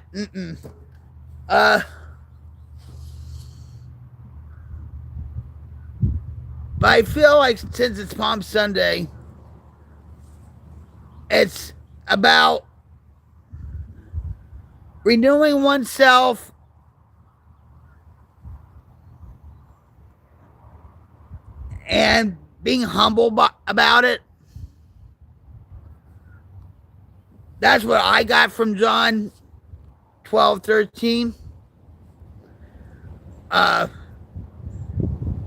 But I feel like since it's Palm Sunday, it's about renewing oneself and being humble about it. That's what I got from John 12:13.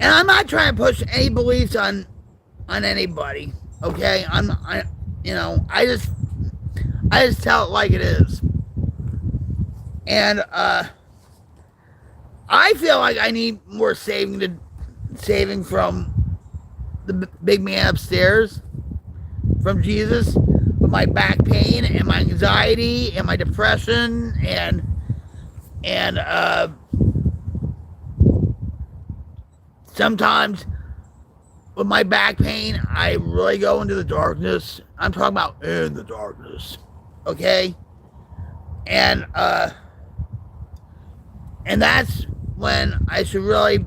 And I'm not trying to push any beliefs on anybody. Okay, I just tell it like it is. And I feel like I need more saving from the big man upstairs, from Jesus, with my back pain and my anxiety and my depression and sometimes with my back pain, I really go into the darkness. I'm talking about in the darkness, okay? And that's when I should really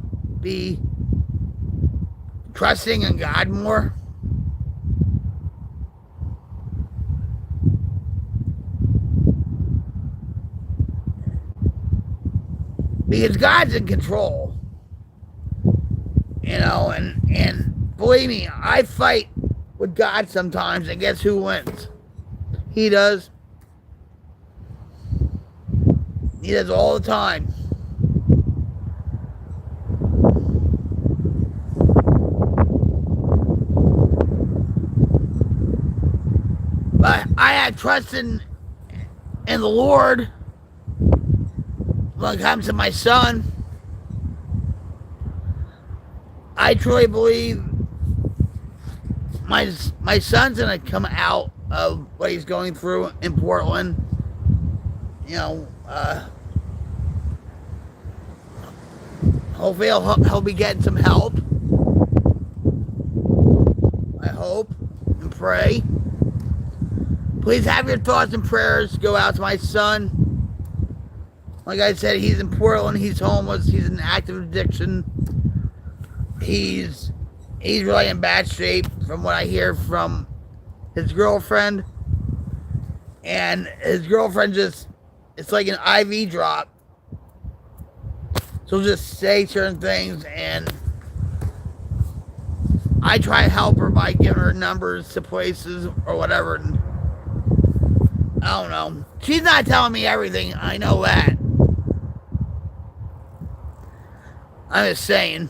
be trusting in God more. Because God's in control. And believe me, I fight with God sometimes, and guess who wins? He does. He does all the time. But I have trust in the Lord when it comes to my son. I truly believe my son's gonna come out of what he's going through in Portland. Hopefully he'll be getting some help. I hope and pray. Please have your thoughts and prayers go out to my son. Like I said, he's in Portland. He's homeless. He's in active addiction. He's really in bad shape from what I hear from his girlfriend, and his girlfriend just, it's like an IV drop. She'll just say certain things, and I try to help her by giving her numbers to places or whatever. And I don't know. She's not telling me everything. I know that. I'm just saying.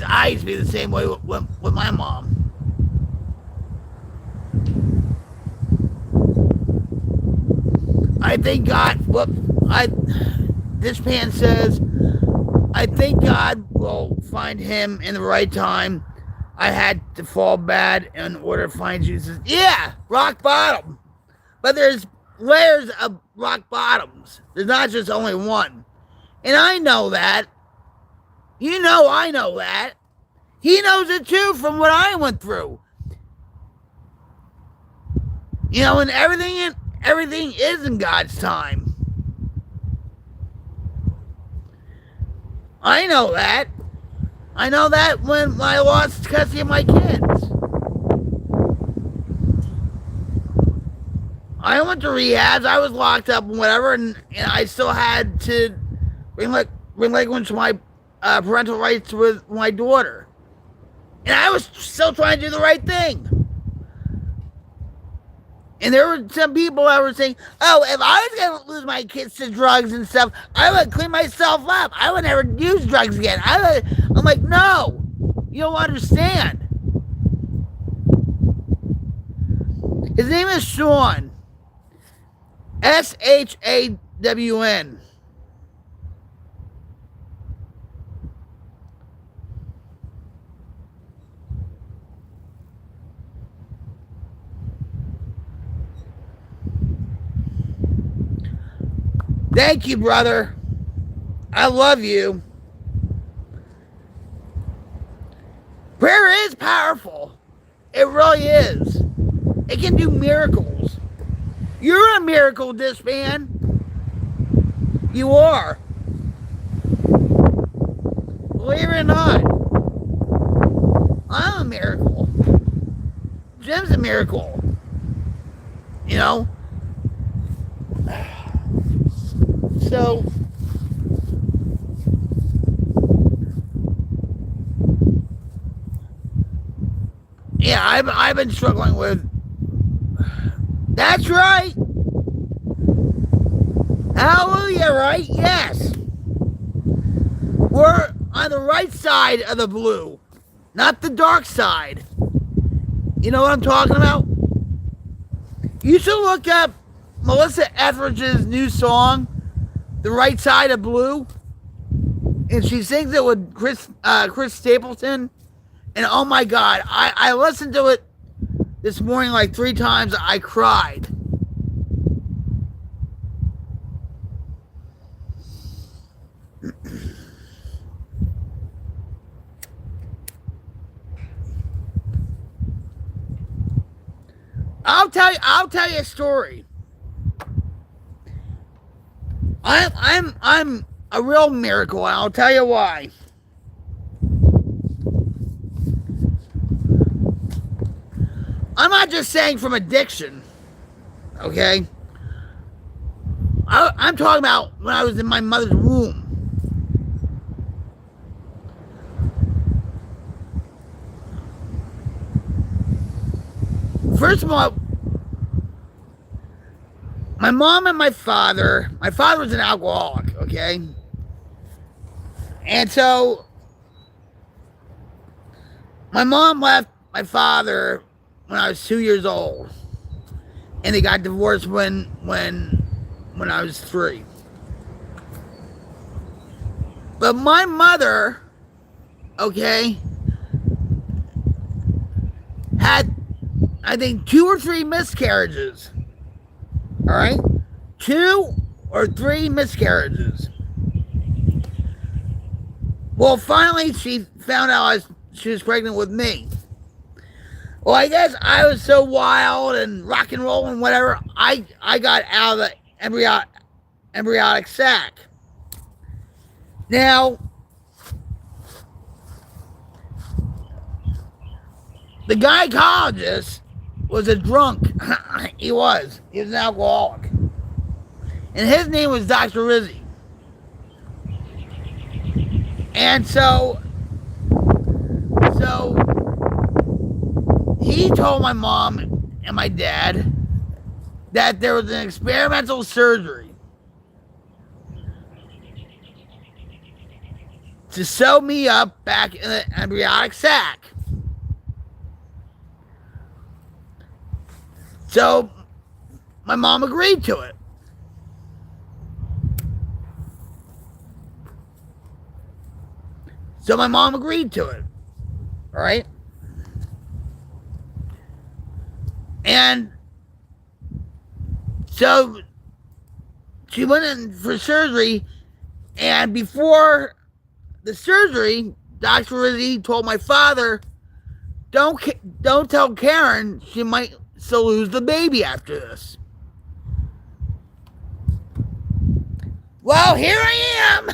I used to be the same way with my mom. I think God, this man says, I think God will find him in the right time. I had to fall bad in order to find Jesus. Yeah, rock bottom. But there's layers of rock bottoms. There's not just only one. And I know that. You know I know that. He knows it too from what I went through. You know, and everything is in God's time. I know that. I know that when I lost custody of my kids. I went to rehabs. I was locked up and whatever, and I still had to relinquish my parental rights with my daughter. And I was still trying to do the right thing. And there were some people that were saying, oh, if I was going to lose my kids to drugs and stuff, I would clean myself up. I would never use drugs again. I'm like, no, you don't understand. His name is Sean. SHAWN. Thank you, brother. I love you. Prayer is powerful. It really is. It can do miracles. You're a miracle, this man. You are. Believe it or not. I'm a miracle. Jim's a miracle. You know? So, yeah, I've been struggling with. That's right. Hallelujah, right? Yes. We're on the right side of the blue, not the dark side. You know what I'm talking about? You should look up Melissa Etheridge's new song, The Right Side of Blue. And she sings it with Chris Stapleton. And oh my God, I listened to it this morning like 3 times. I cried. I'll tell you a story. I'm a real miracle, and I'll tell you why. I'm not just saying from addiction, okay? I'm talking about when I was in my mother's womb. First of all, my mom and my father was an alcoholic, okay? And so, my mom left my father when I was 2 years old. And they got divorced when I was 3. But my mother, okay, had, I think, 2 or 3 miscarriages. All right? 2 or 3 miscarriages. Well, finally, she found out she was pregnant with me. Well, I guess I was so wild and rock and roll and whatever, I got out of the embryonic sac. Now, The gynecologist was a drunk. He was an alcoholic. And his name was Dr. Rizzi. And so he told my mom and my dad that there was an experimental surgery to sew me up back in the embryonic sac. So my mom agreed to it. So my mom agreed to it. All right? And so she went in for surgery, and before the surgery, Dr. Rizzi told my father, don't tell Karen she might still lose the baby after this. Well, here I am.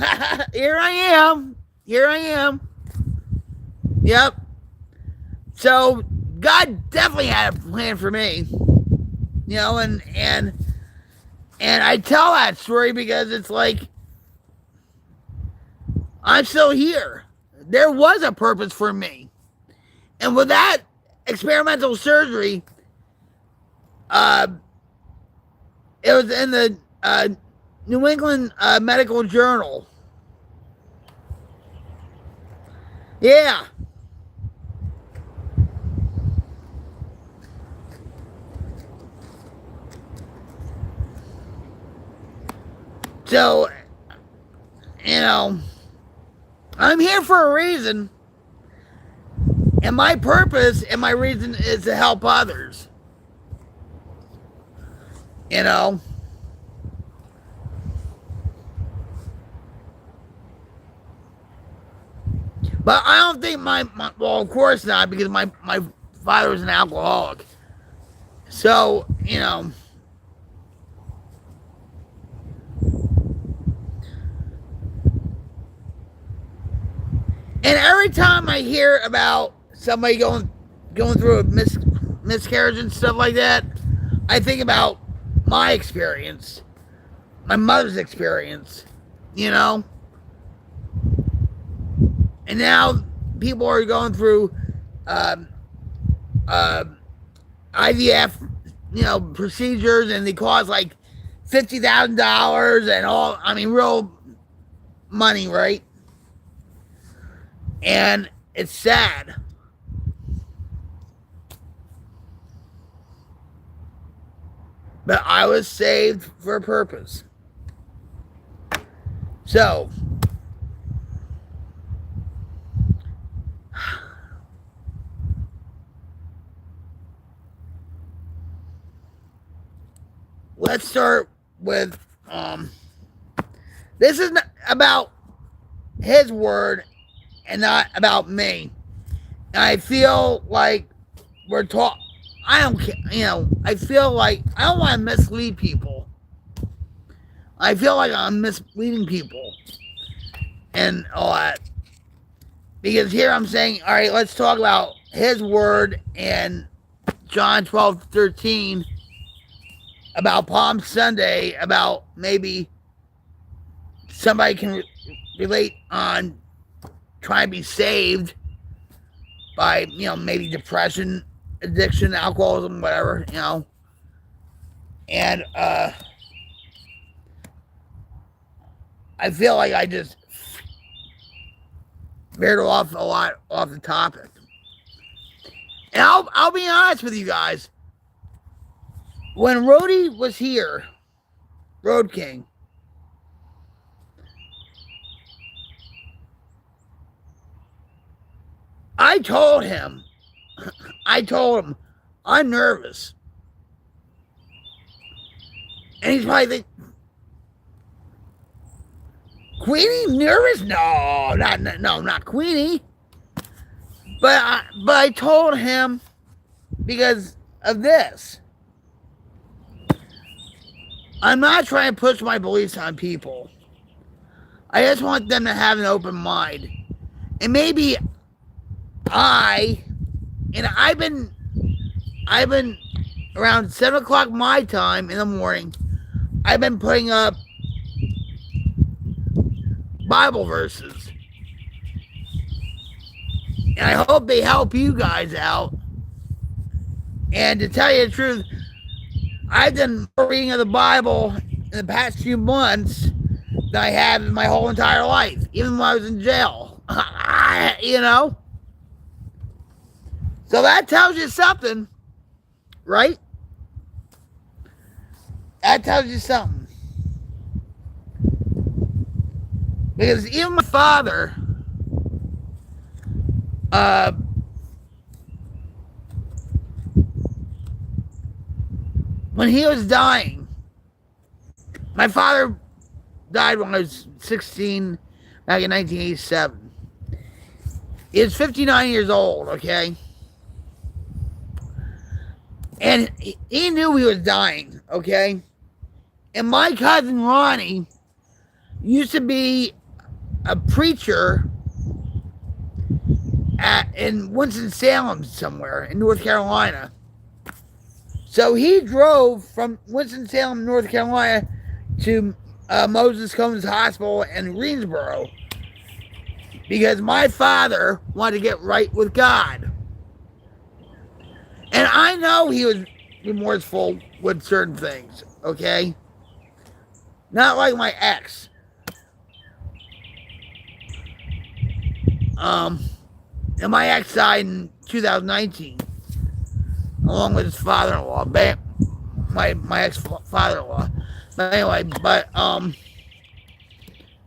Here I am. Yep. So God definitely had a plan for me. You know, and I tell that story because it's like I'm still here. There was a purpose for me. And with that experimental surgery, it was in the New England Medical Journal. Yeah. So, you know, I'm here for a reason. And my purpose and my reason is to help others. You know? But I don't think well, of course not, because my father was an alcoholic. So, you know. And every time I hear about somebody going through a miscarriage and stuff like that, I think about my experience, my mother's experience, you know? And now people are going through IVF, you know, procedures, and they cost like $50,000 and all. I mean, real money, right? And it's sad. But I was saved for a purpose. So, let's start with this is not about his word and not about me. And I feel like we're talking. I don't care, you know, I feel like I don't want to mislead people. I feel like I'm misleading people and all that. Because here I'm saying, all right, let's talk about his word and John 12:13 about Palm Sunday, about maybe somebody can relate on trying to be saved by, you know, maybe depression, addiction, alcoholism, whatever, you know. And I feel like I just veered off a lot off the topic. And I'll be honest with you guys. When Rhodey was here, Road King, I told him, I'm nervous. And he's probably thinking, Queenie nervous? No, not Queenie. But I told him because of this. I'm not trying to push my beliefs on people. I just want them to have an open mind. And maybe I And I've been around 7 o'clock my time in the morning. I've been putting up Bible verses, and I hope they help you guys out. And to tell you the truth, I've done more reading of the Bible in the past few months than I have in my whole entire life, even when I was in jail. You know? So that tells you something, right? That tells you something. Because even my father, when he was dying, my father died when I was 16, back in 1987. He was 59 years old, okay? And he knew he was dying, okay? And my cousin Ronnie used to be a preacher in Winston-Salem somewhere in North Carolina. So he drove from Winston-Salem, North Carolina to Moses Combs Hospital in Greensboro because my father wanted to get right with God. And I know he was remorseful with certain things, okay? Not like my ex. And my ex died in 2019, along with his father-in-law, my ex-father-in-law. But anyway,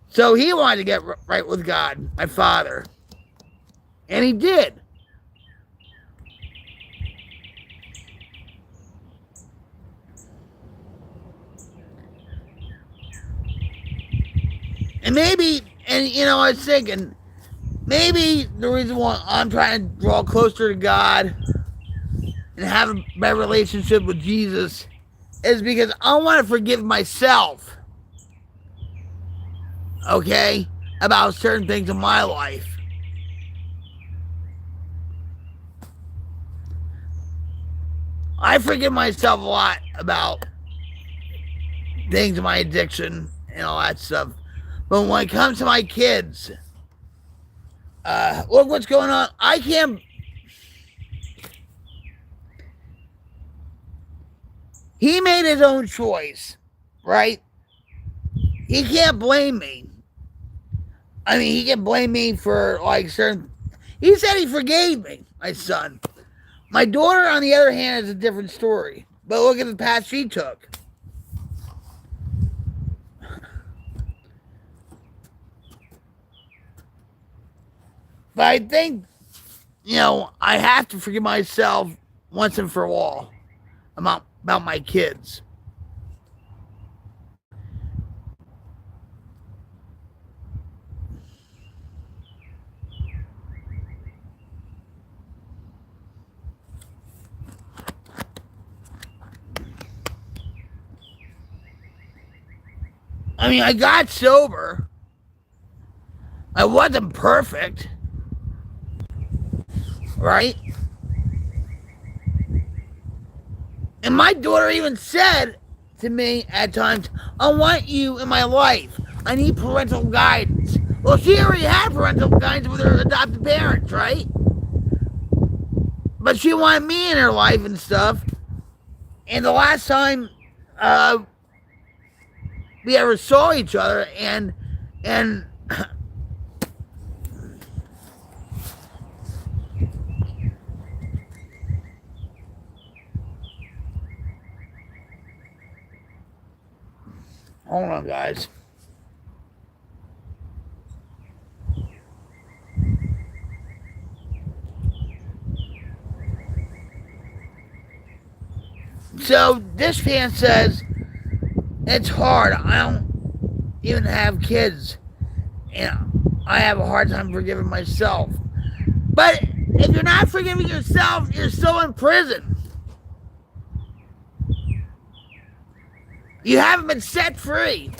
so he wanted to get right with God, my father. And he did. And maybe, and you know, I was thinking, maybe the reason why I'm trying to draw closer to God and have a better relationship with Jesus is because I want to forgive myself, okay, about certain things in my life. I forgive myself a lot about things in my addiction and all that stuff. But when it comes to my kids, look what's going on. I can't. He made his own choice, right? He can't blame me. I mean, he can blame me for like certain. He said he forgave me, my son. My daughter, on the other hand, is a different story. But look at the path she took. But I think, you know, I have to forgive myself once and for all about my kids. I mean, I got sober. I wasn't perfect. Right? And my daughter even said to me at times, I want you in my life. I need parental guidance. Well, she already had parental guidance with her adopted parents, right? But she wanted me in her life and stuff. And the last time we ever saw each other and hold on, guys. So this fan says, it's hard. I don't even have kids. And I have a hard time forgiving myself. But if you're not forgiving yourself, you're still in prison. You haven't been set free.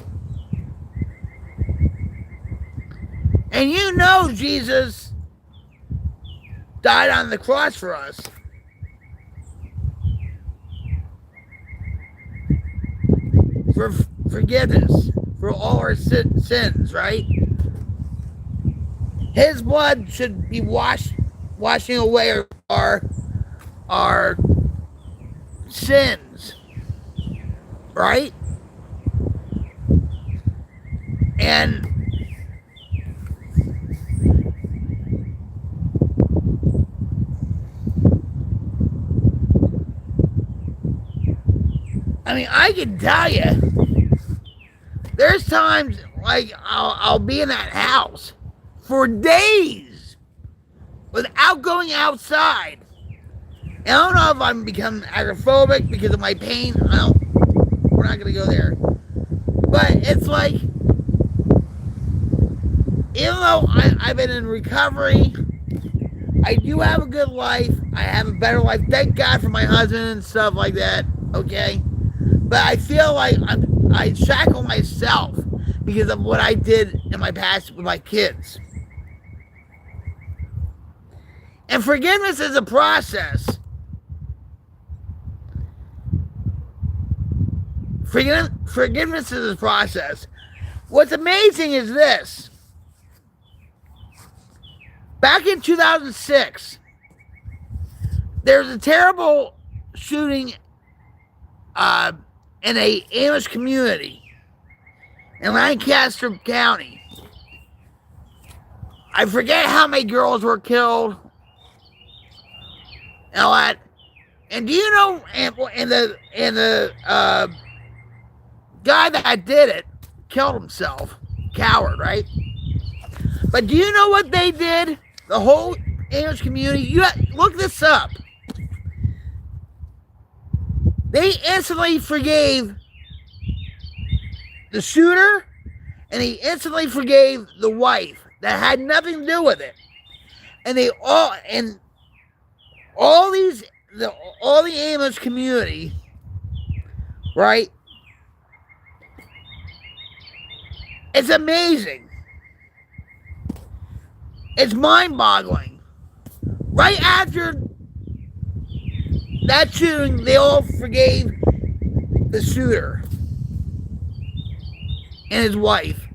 And you know Jesus died on the cross for us. For forgiveness for all our sins, right? His blood should be washing away our sins, right? And I mean, I can tell you, there's times like I'll be in that house for days without going outside. And I don't know if I'm becoming agoraphobic because of my pain. We're not gonna go there. But it's like, even though I've been in recovery, I do have a good life. I have a better life. Thank God for my husband and stuff like that. Okay, but I feel like I shackle myself because of what I did in my past with my kids. And forgiveness is a process. Forgiveness is a process. What's amazing is this. Back in 2006, there's a terrible shooting in a Amish community in Lancaster County. I forget how many girls were killed and all that. And do you know? And the guy that did it killed himself. Coward, right? But do you know what they did? The whole English community. Look this up. They instantly forgave the shooter, and he instantly forgave the wife that had nothing to do with it. And all the Amish community, right? It's amazing. It's mind-boggling. Right after that shooting, they all forgave the shooter and his wife.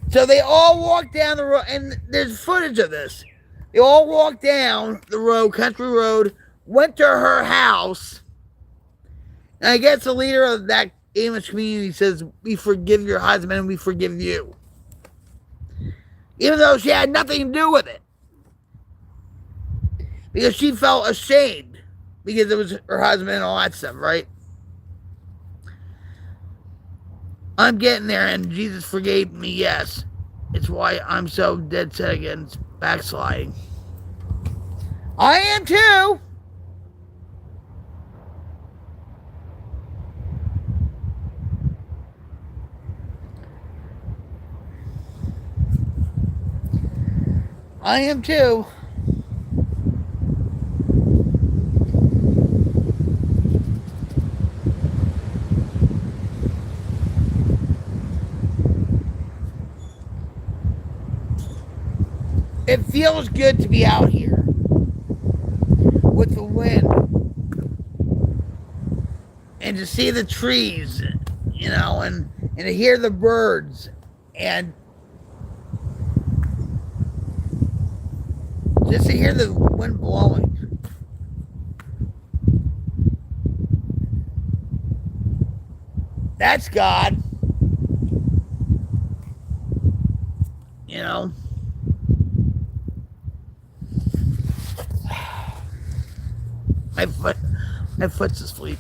So they all walked down the road, and there's footage of this. They all walked down the road, country road, went to her house, and I guess the leader of that Amish community says, "We forgive your husband and we forgive you." Even though she had nothing to do with it. Because she felt ashamed because it was her husband and all that stuff, right? I'm getting there, and Jesus forgave me, yes. It's why I'm so dead set against backsliding. I am too. I am too. It feels good to be out here with the wind and to see the trees, you know, and to hear the birds and just to hear the wind blowing. That's God. You know? My foot's asleep.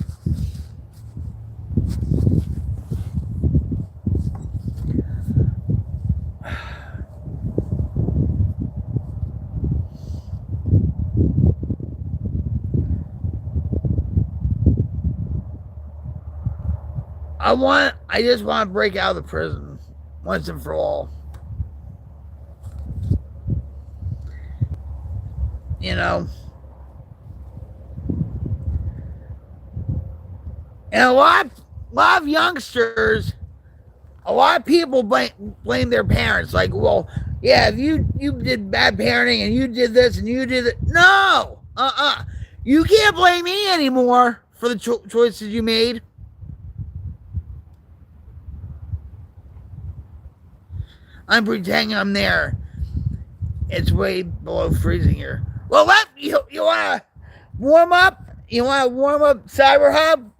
I just want to break out of the prison once and for all. You know? And a lot of youngsters, a lot of people blame their parents. Like, well, Yeah, if you did bad parenting and you did this and you did it, no, you can't blame me anymore for the choices you made. I'm pretending I'm there. It's way below freezing here. Well, you want to warm up? You want to warm up Cyber Hub?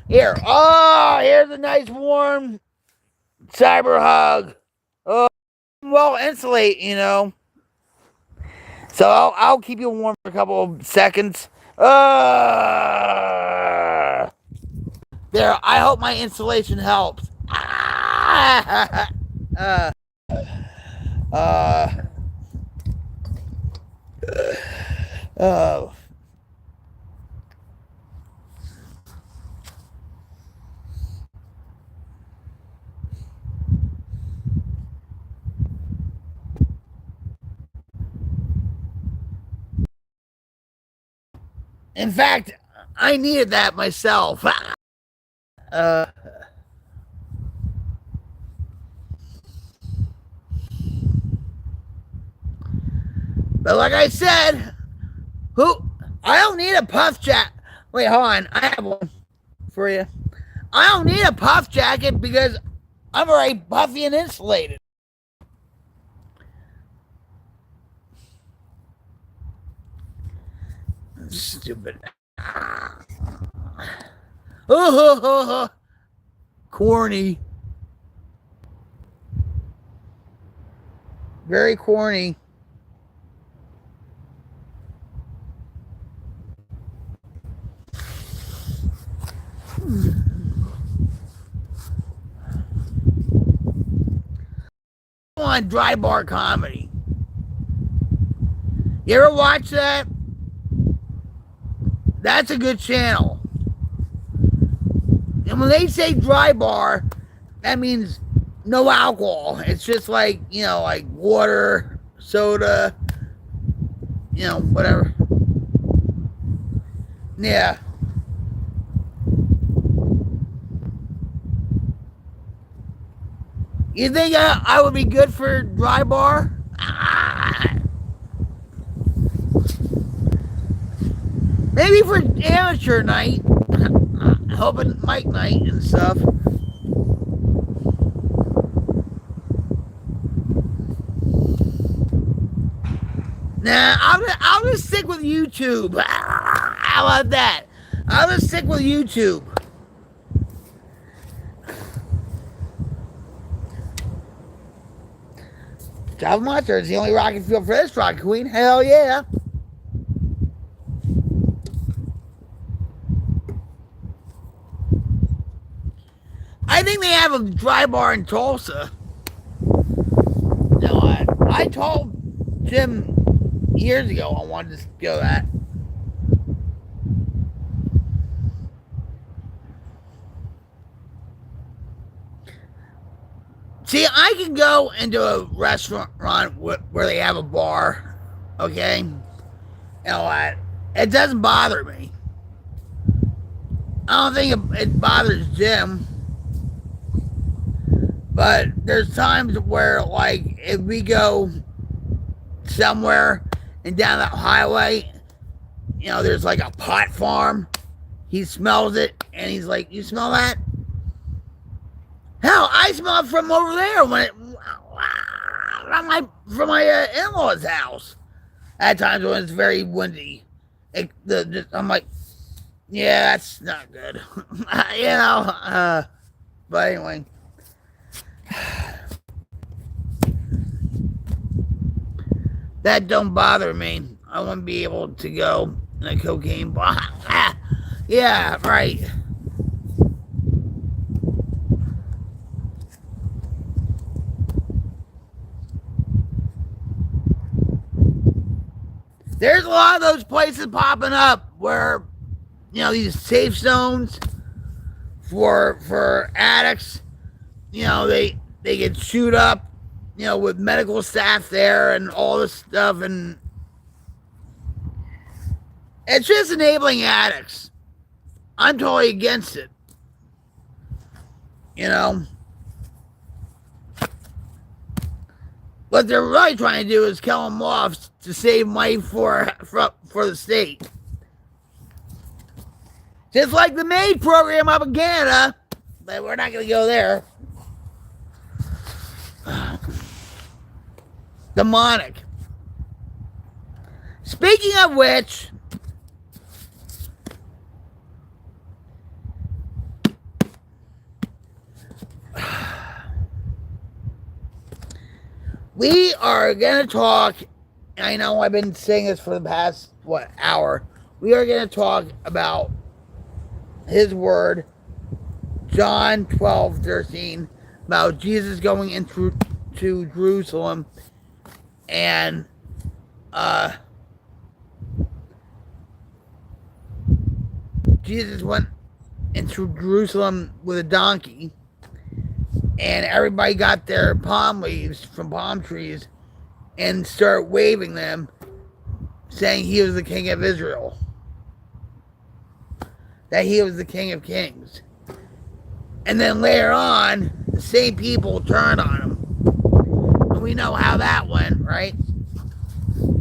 Here. Oh, here's a nice warm Cyber Hug. Oh, well, insulate, So I'll keep you warm for a couple of seconds. There, I hope my insulation helps. Uh, uh, uh, in fact, I needed that myself. Uh, but like I said, I don't need a puff jacket. Wait, hold on. I have one for you. I don't need a puff jacket because I'm already puffy and insulated. Stupid. Corny. Very corny. On Dry Bar Comedy. You ever watch that? That's a good channel. And when they say dry bar, that means no alcohol. It's just like, like water, soda, whatever. Yeah. You think I would be good for dry bar? Maybe for amateur night, helping Mike night and stuff. Nah, I'll just stick with YouTube. How about that? I'll just stick with YouTube. Java Monster is the only rocket fuel for this rocket queen. Hell yeah. I think they have a dry bar in Tulsa. No, I told Jim years ago I wanted to go that. See, I can go into a restaurant where they have a bar, okay? It doesn't bother me. I don't think it bothers Jim. But there's times where, like, if we go somewhere and down that highway, there's like a pot farm. He smells it and he's like, "You smell that?" Hell, I smell it from over there from my in-laws' house. At times when it's very windy, I'm like, yeah, that's not good. But anyway. That don't bother me. I want to be able to go in a cocaine bar. Yeah, right. There's a lot of those places popping up where, these safe zones for addicts. They get chewed up, with medical staff there and all this stuff, and it's just enabling addicts. I'm totally against it. what they're really trying to do is kill him off to save money for the state. Just like the MAID program up in Canada, but we're not going to go there. Demonic. Speaking of which, we are going to talk, I know I've been saying this for the past, hour. We are going to talk about his word, John 12:13, about Jesus going into Jerusalem, and Jesus went into Jerusalem with a donkey, and everybody got their palm leaves from palm trees and started waving them, saying he was the King of Israel, that he was the King of Kings. And then later on, the same people turned on him. And we know how that went, right?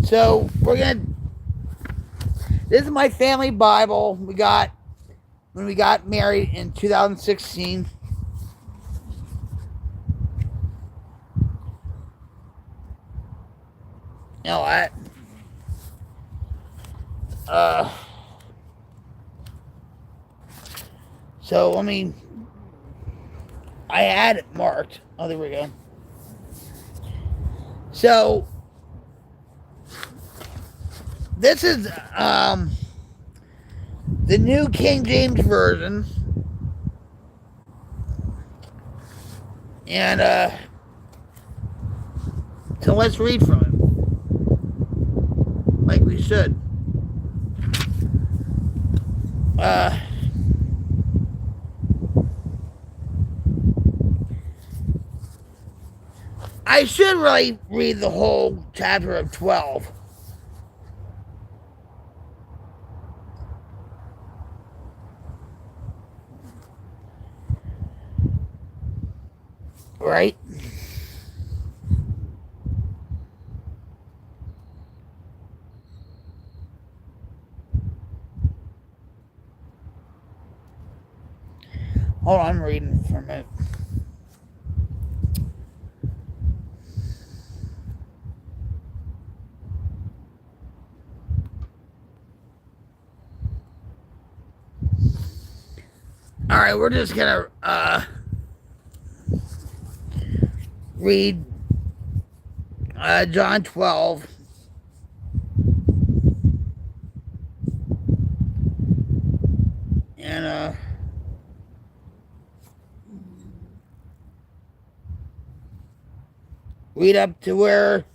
So this is my family Bible we got when we got married in 2016. You know what? So I had it marked. Oh, there we go. So this is the New King James Version, and so let's read from it, like we should. I should really read the whole chapter of 12. Right? Hold on, I'm reading from it. Alright, we're just gonna read John 12. And read up to where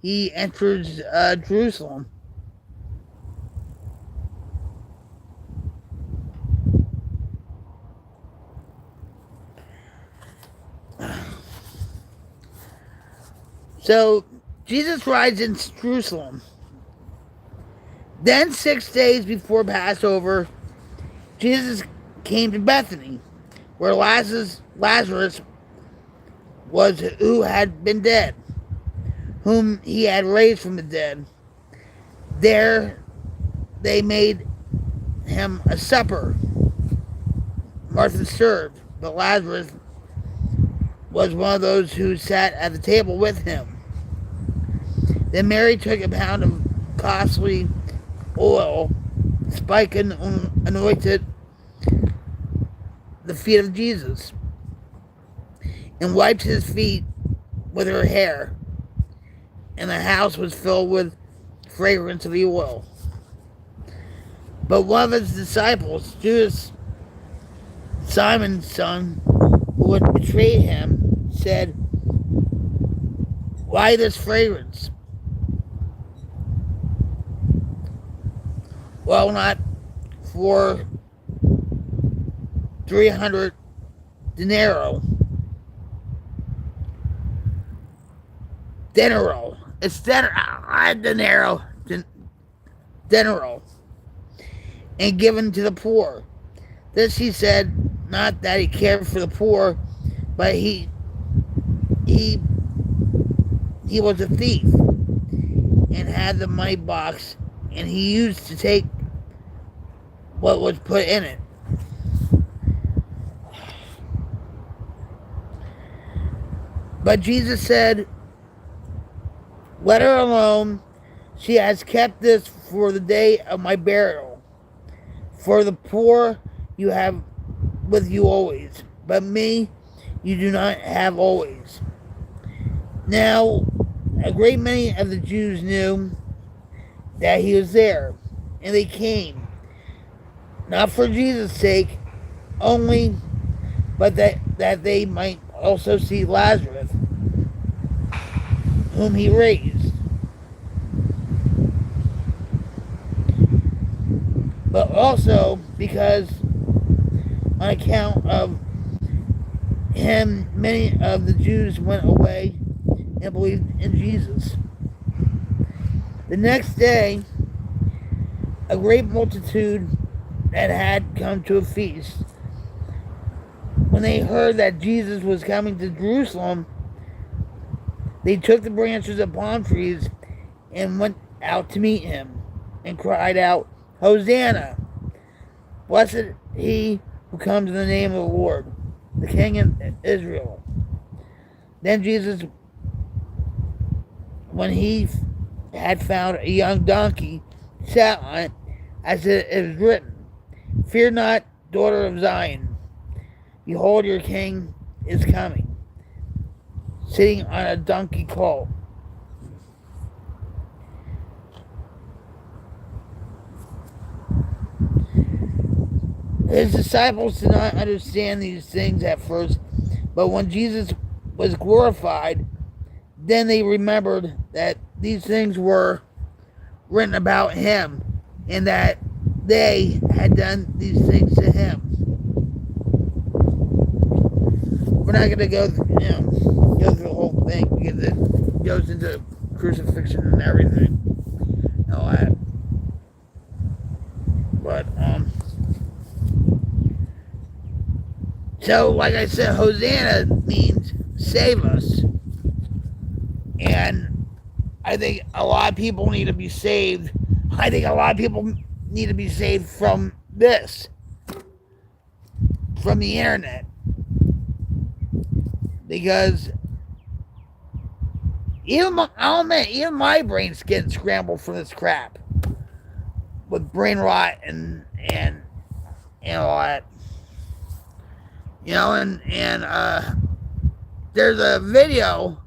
he enters Jerusalem. So, Jesus rides into Jerusalem. Then 6 days before Passover, Jesus came to Bethany, where Lazarus was, who had been dead, whom he had raised from the dead. There they made him a supper. Martha served, but Lazarus was one of those who sat at the table with him. Then Mary took a pound of costly oil, spike, and anointed the feet of Jesus, and wiped his feet with her hair, and the house was filled with fragrance of the oil. But one of his disciples, Judas, Simon's son, who would betray him, said, "Why this fragrance? Well, not for 300 denaro. It's denaro. And given to the poor." This he said, not that he cared for the poor, but he he was a thief and had the money box, and he used to take what was put in it. But Jesus said, "Let her alone. She has kept this for the day of my burial. For the poor you have with you always, but me you do not have always." Now, a great many of the Jews knew that he was there, and they came, not for Jesus' sake only, but that they might also see Lazarus, whom he raised. But also because on account of him, many of the Jews went away and believed in Jesus. The next day, a great multitude that had come to a feast, when they heard that Jesus was coming to Jerusalem, they took the branches of palm trees and went out to meet him and cried out, "Hosanna! Blessed he who comes in the name of the Lord, the King of Israel." Then Jesus, when he had found a young donkey, sat on it, as it is written, "Fear not, daughter of Zion. Behold, your king is coming, sitting on a donkey colt." His disciples did not understand these things at first, but when Jesus was glorified, then they remembered that these things were written about him, and that they had done these things to him. We're not going to go through the whole thing because it goes into crucifixion and everything, and all that. But so like I said, Hosanna means save us, and I think a lot of people need to be saved. I think a lot of people need to be saved from this, from the internet, because I'll admit, even my brain's getting scrambled from this crap with brain rot and all that. There's a video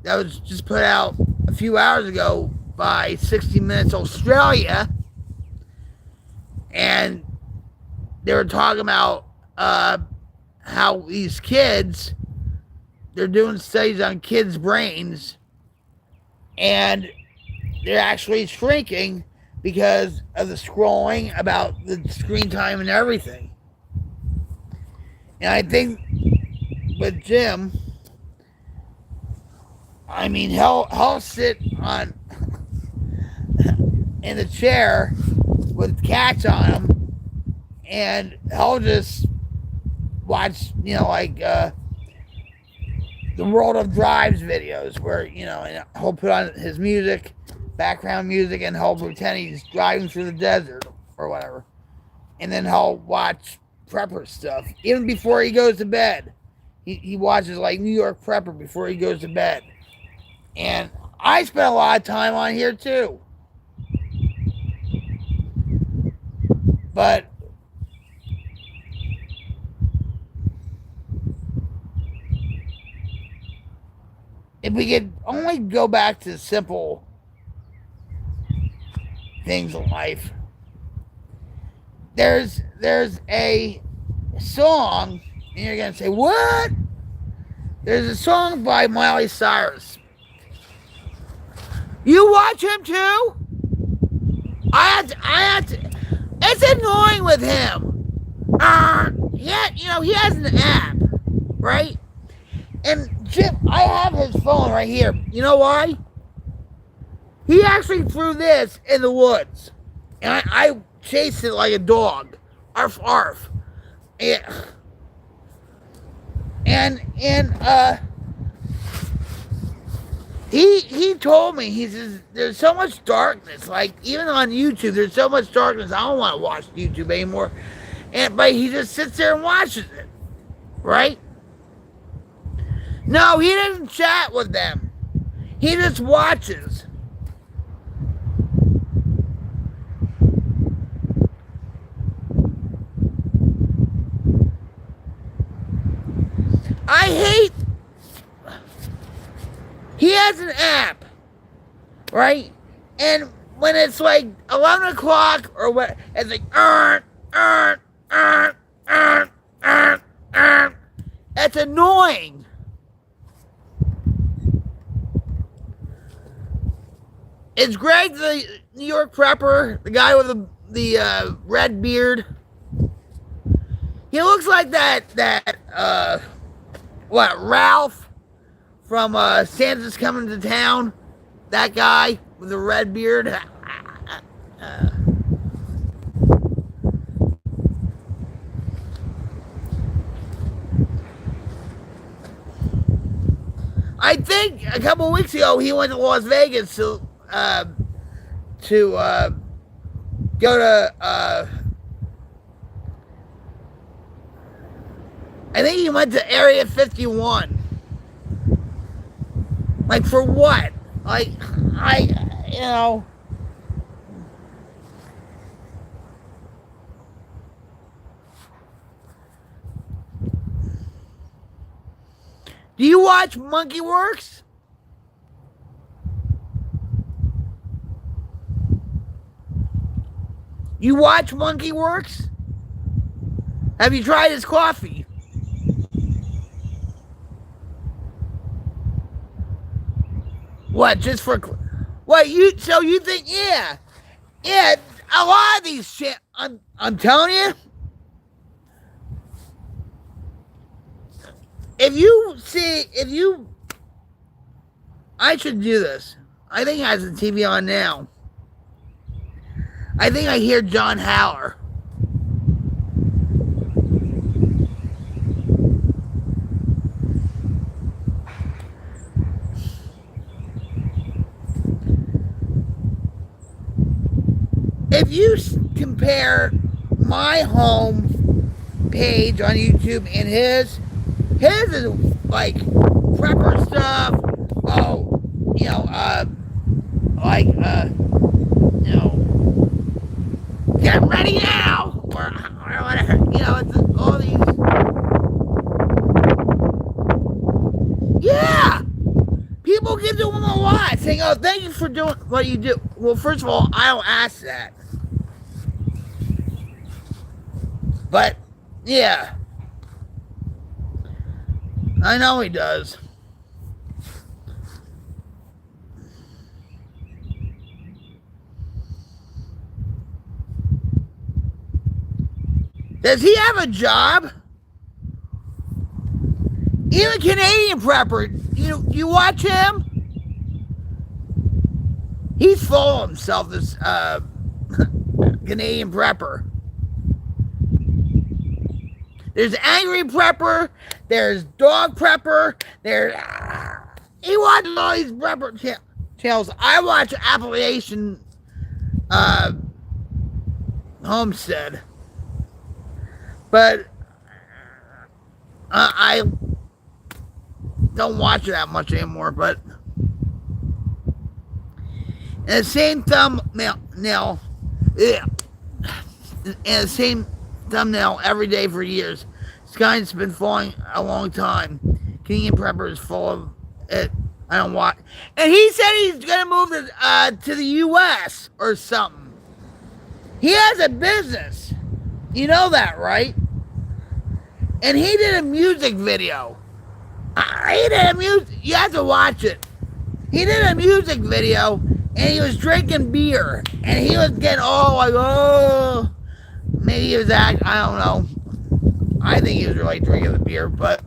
that was just put out a few hours ago by 60 Minutes Australia, and they were talking about how these kids, they're doing studies on kids' brains, and they're actually shrinking because of the scrolling, about the screen time and everything. And I think with Jim, I mean, he'll sit on in the chair with cats on him, and he'll just watch, the World of Drives videos where, and he'll put on his music, background music, and he'll pretend he's driving through the desert or whatever. And then he'll watch prepper stuff. Even before he goes to bed, he watches like New York Prepper before he goes to bed. And I spent a lot of time on here too. But if we could only go back to simple things in life, there's a song, and you're gonna say, what? There's a song by Miley Cyrus. You watch him too? I had to. It's annoying with him. He has an app, right? And Jim, I have his phone right here. You know why? He actually threw this in the woods, and I chased it like a dog. Arf, arf. And he told me, he says there's so much darkness, like even on YouTube there's so much darkness, I don't want to watch YouTube anymore. But he just sits there and watches it, right? No, he doesn't chat with them. He just watches. I hate. He has an app, right? And when it's like 11 o'clock or what, it's like, it's annoying. It's Greg, the New York prepper, the guy with the red beard. He looks like Ralph from Santa's Coming to Town. That guy with the red beard. I think a couple of weeks ago he went to Las Vegas to go to. I think he went to Area 51. Like for what? Like you know. Do you watch Monkey Works? You watch Monkey Works? Have you tried his coffee? What, just for what you so you think yeah. A lot of these shit I'm telling you. I should do this. I think he has the TV on now. I think I hear John Haller. If you compare my home page on YouTube and his is like prepper stuff. Oh, you know, you know, get ready now, or whatever. You know, it's all these. Yeah, people give to him a lot, saying, "Oh, thank you for doing what you do." Well, first of all, I don't ask that, but yeah. I know he does. Does he have a job? Even Canadian prepper, you watch him? He's full of himself, this Canadian prepper. There's angry prepper. There's dog prepper. He watches all these prepper channels. I watch Appalachian Homestead, but I don't watch it that much anymore. But in the same thumbnail, yeah, in the same thumbnail every day for years. Sky's been falling a long time. Canadian prepper is full of it. I don't watch. And he said he's gonna move to the U.S. or something. He has a business. You know that, right? And he did a music video. You have to watch it. He did a music video, and he was drinking beer, and he was getting all like, oh, maybe he was I don't know. I think he was really drinking the beer, but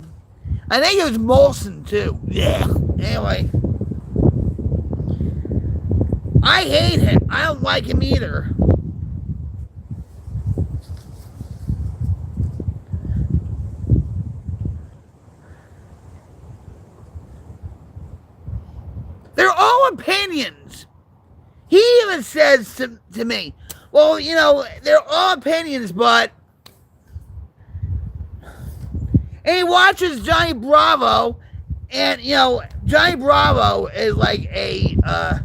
I think it was Molson too. Yeah. Anyway, I hate him. I don't like him either. They're all opinions. He even says to me, well, they're all opinions, but. And he watches Johnny Bravo, and, Johnny Bravo is like a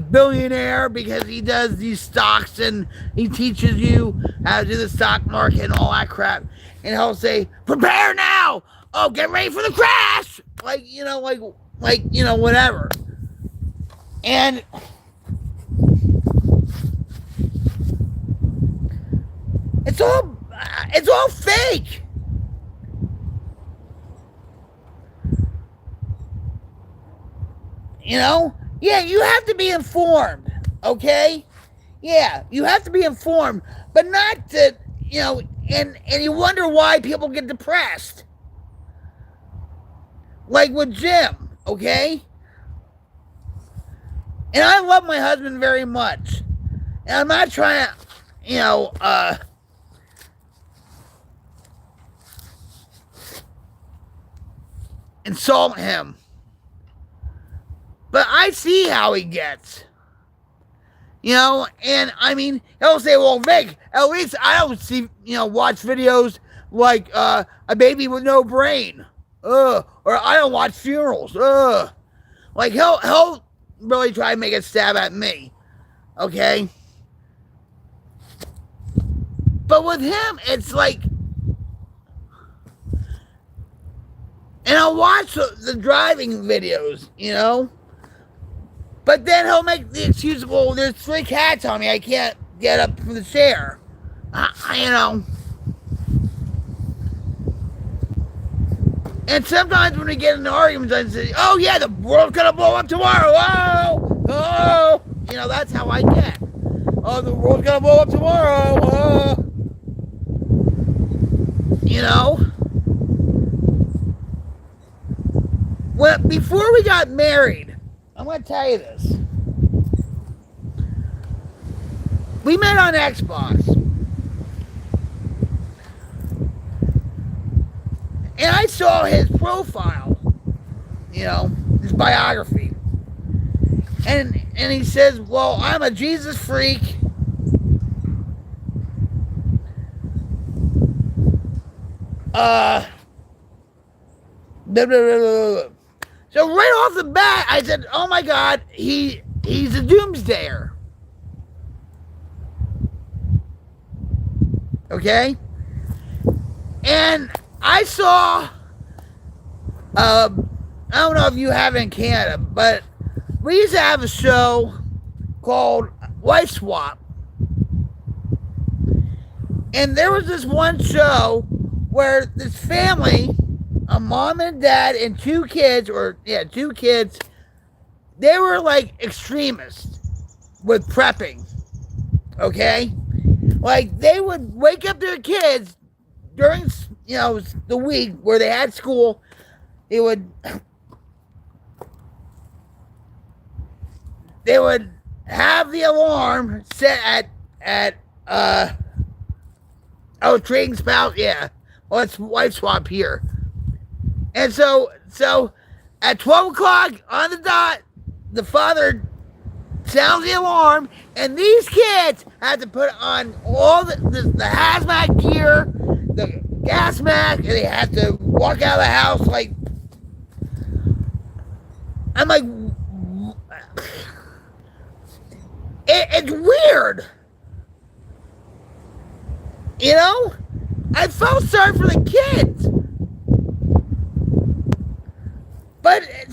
billionaire because he does these stocks and he teaches you how to do the stock market and all that crap. And he'll say, prepare now. Oh, get ready for the crash. Whatever. And it's all fake. Yeah, you have to be informed, okay? Yeah, you have to be informed, but not to, and you wonder why people get depressed. Like with Jim, okay? And I love my husband very much. And I'm not trying to, insult him. But I see how he gets. And I mean, he'll say, well, Vic, at least I don't watch videos like a baby with no brain. Or I don't watch funerals. Like he'll really try to make a stab at me. Okay? But with him, it's like, and I'll watch the driving videos, But then he'll make the excuse, well, there's 3 cats on me. I can't get up from the chair. And sometimes when we get into arguments, I say, oh, yeah, the world's going to blow up tomorrow. Oh. That's how I get. Oh, the world's going to blow up tomorrow. Oh. Well, before we got married, I'm going to tell you this. We met on Xbox. And I saw his profile, his biography. And he says, well, I'm a Jesus freak. Blah, blah, blah, blah. So right off the bat, I said, oh my God, he's a doomsdayer. Okay? And I saw, I don't know if you have it in Canada, but we used to have a show called Wife Swap. And there was this one show where this family, a mom and dad and 2 kids, 2 kids, they were like extremists with prepping. Okay? Like they would wake up their kids during, the week where they had school. They would have the alarm set at trading spouse, yeah. Well, it's Wife Swap here. And so at 12 o'clock on the dot, the father sounds the alarm, and these kids had to put on all the hazmat gear, the gas mask, and they had to walk out of the house like, I'm like, it's weird. I felt sorry for the kids. But I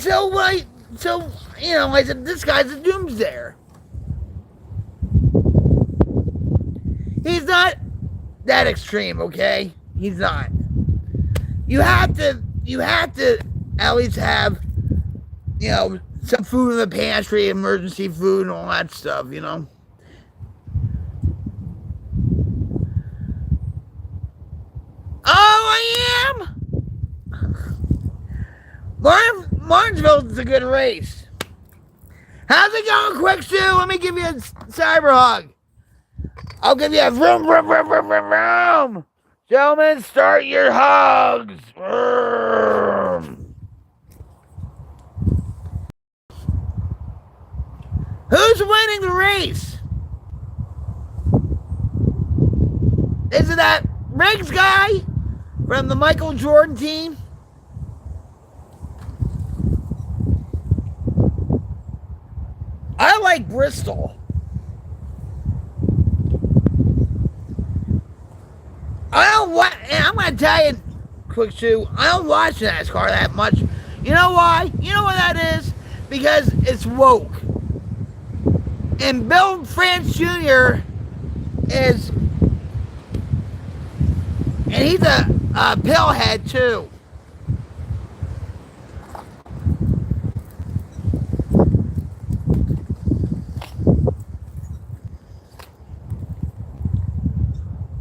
said, this guy's a doomsdayer. He's not that extreme, okay? He's not. You have to at least have, some food in the pantry, emergency food and all that stuff, Oh, I am? Martinsville is a good race. How's it going, Quick Sue? Let me give you a cyber hug. I'll give you a vroom, vroom, vroom, vroom, vroom, vroom. Gentlemen, start your hugs. Vroom. Who's winning the race? Is it that Riggs guy from the Michael Jordan team? I like Bristol. I'm going to tell you, quick Sue, I don't watch NASCAR that much. You know why? You know what that is? Because it's woke. And Bill France Jr. is, and he's a pillhead too.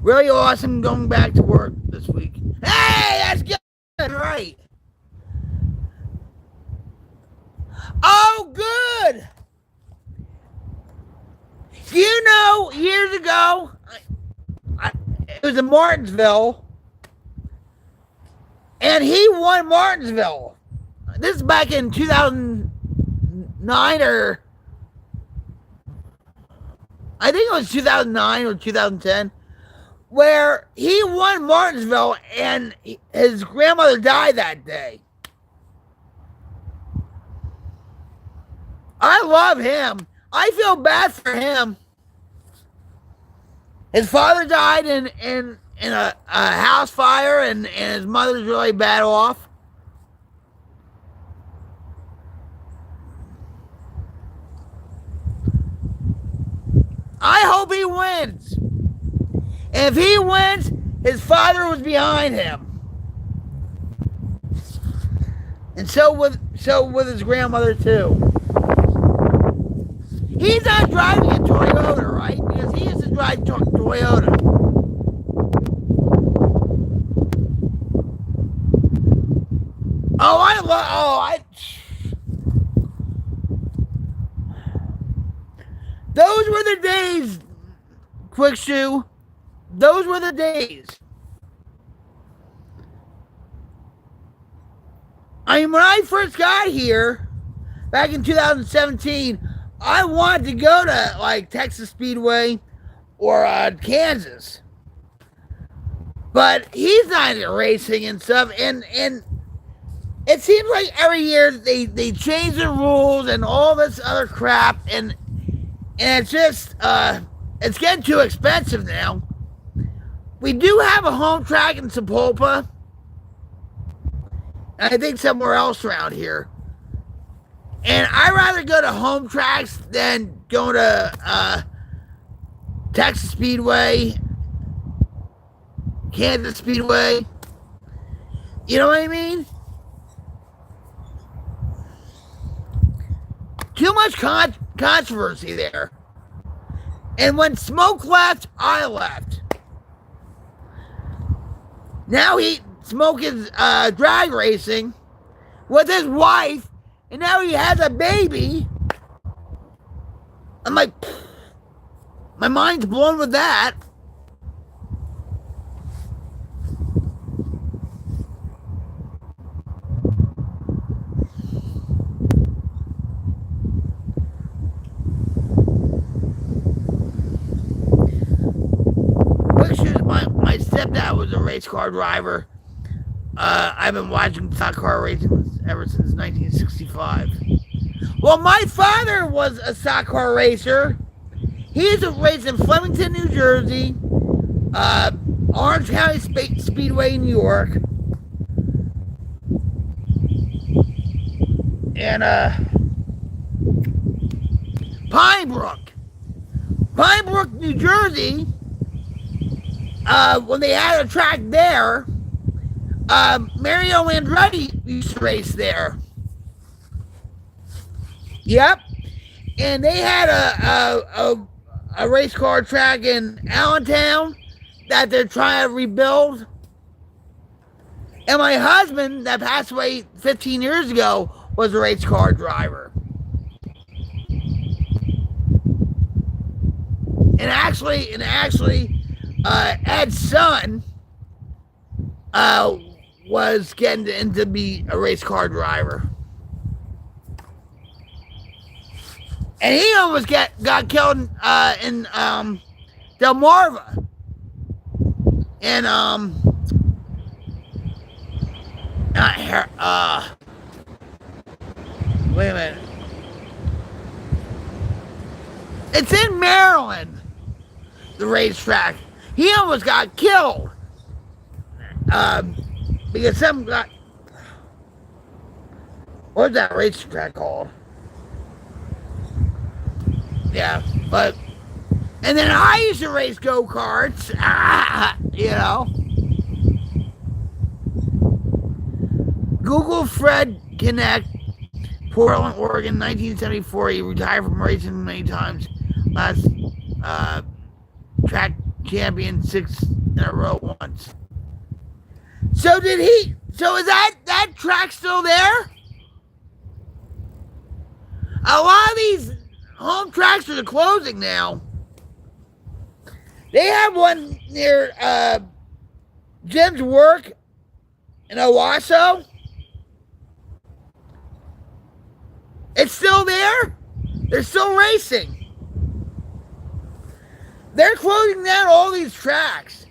Really awesome going back to work this week. Hey, that's good, right? Oh, good. You know, years ago, it was in Martinsville, and he won Martinsville. This is back in 2009 or I think it was 2009 or 2010, where he won Martinsville and his grandmother died that day. I love him. I feel bad for him. His father died in a house fire, and his mother's really bad off. I hope he wins. And if he wins, his father was behind him. And so with his grandmother too. He's not driving a Toyota, right? Because he used to drive Toyota. Those were the days, Quick Shoe. Those were the days. I mean, when I first got here, back in 2017, I wanted to go to like Texas Speedway or Kansas, but he's not into racing and stuff. And it seems like every year they change the rules and all this other crap, and it's just it's getting too expensive now. We do have a home track in Sapulpa, and I think somewhere else around here. And I'd rather go to home tracks than go to Texas Speedway, Kansas Speedway. You know what I mean? Too much controversy there. And when Smoke left, I left. Now Smoke is drag racing with his wife, and now he has a baby. I'm like, my mind's blown with that. My stepdad was a race car driver. I've been watching stock car racing ever since 1965. Well, my father was a stock car racer. He used to race in Flemington, New Jersey, Orange County Speedway, New York, and Pine Brook, New Jersey. When they had a track there, Mario Andretti used to race there. Yep. And they had a race car track in Allentown that they're trying to rebuild. And my husband, that passed away 15 years ago, was a race car driver. And actually, Ed's son was getting into be a race car driver. and he almost got killed in Delmarva. And not here. Wait a minute. It's in Maryland. The racetrack. He almost got killed. Because some got. What's that racetrack called? Yeah, but. And then I used to race go-karts. You know. Google Fred Connect, Portland, Oregon, 1974. He retired from racing many times. Last track champion 6 in a row once. So did he? So is that track still there? A lot of these home tracks are closing now. They have one near Jim's work in Owasso. It's still there. They're still racing. They're closing down all these tracks.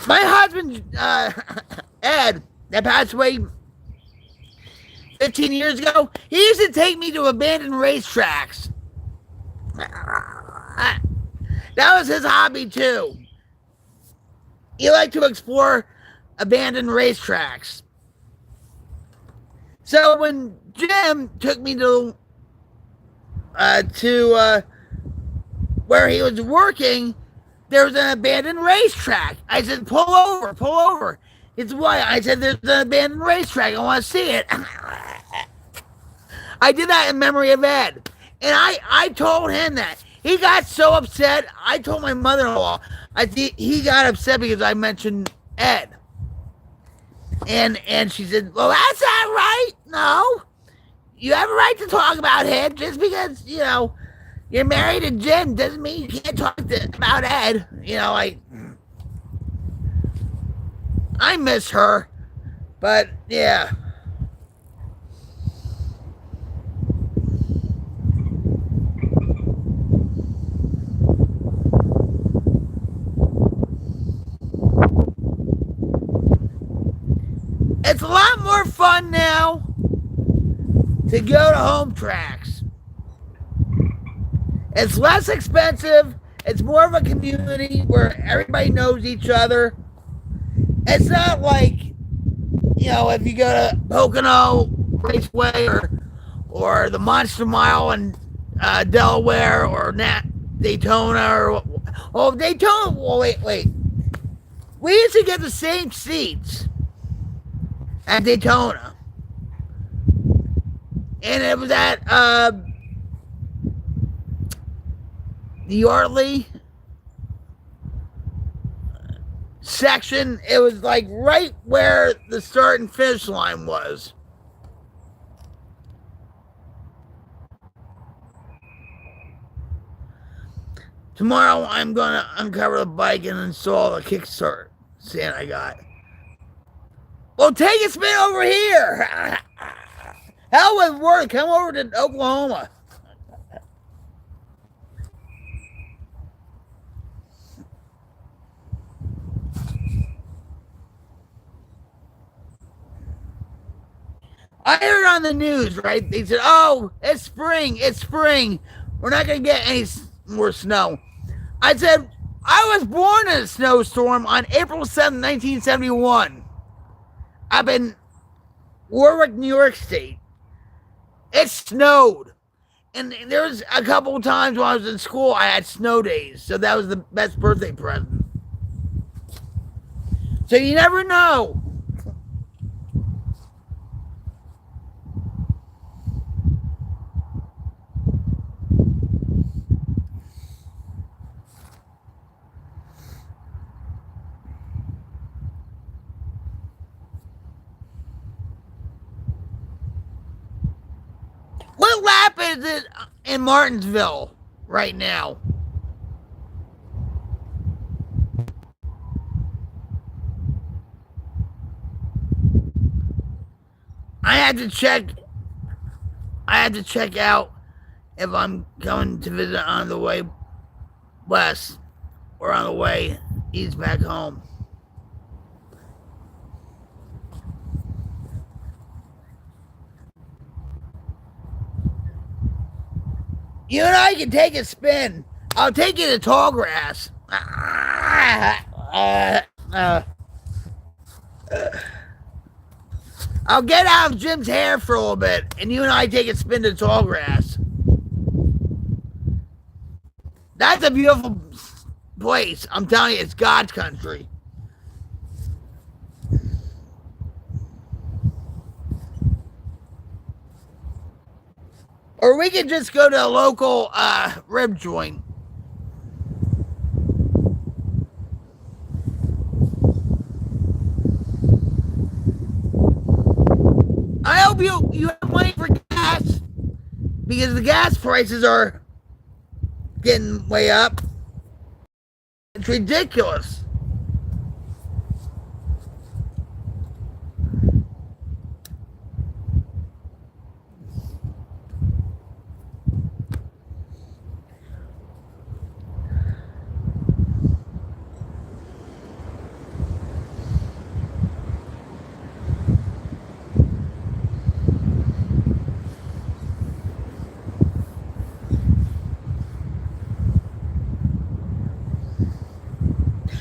My husband, Ed, that passed away 15 years ago, he used to take me to abandoned racetracks. That was his hobby, too. He liked to explore abandoned racetracks. So when Jim took me to where he was working, there was an abandoned racetrack. I said, pull over. It's why I said, there's an abandoned racetrack. I want to see it. I did that in memory of Ed. And I told him that. He got so upset. I told my mother-in-law. He got upset because I mentioned Ed. And she said, well, that's not right. No. You have a right to talk about Ed. Just because, you know, you're married to Jim doesn't mean you can't talk about Ed. You know, I miss her. But, yeah. It's a lot more fun now to go to home tracks. It's less expensive. It's more of a community where everybody knows each other. It's not like, you know, if you go to Pocono Raceway or the Monster Mile in Delaware or Daytona or Daytona. Well, wait. We used to get the same seats at Daytona, and it was at the Yardley section. It was like right where the start and finish line was. Tomorrow I'm gonna uncover the bike and install the kickstart stand I got. Well, take a spin over here. Hell with work. Come over to Oklahoma. I heard on the news, right? They said, oh, it's spring. We're not going to get any more snow. I said, I was born in a snowstorm on April 7th, 1971. Up in Warwick, New York State. It snowed. And there was a couple of times when I was in school, I had snow days. So that was the best birthday present. So you never know. What lap is it in Martinsville right now? I had to check out if I'm coming to visit on the way west or on the way east back home. You and I can take a spin. I'll take you to tall grass. I'll get out of Jim's hair for a little bit, and you and I take a spin to tall grass. That's a beautiful place. I'm telling you, it's God's country. Or we could just go to a local rib joint. I hope you have money for gas, because the gas prices are getting way up. It's ridiculous.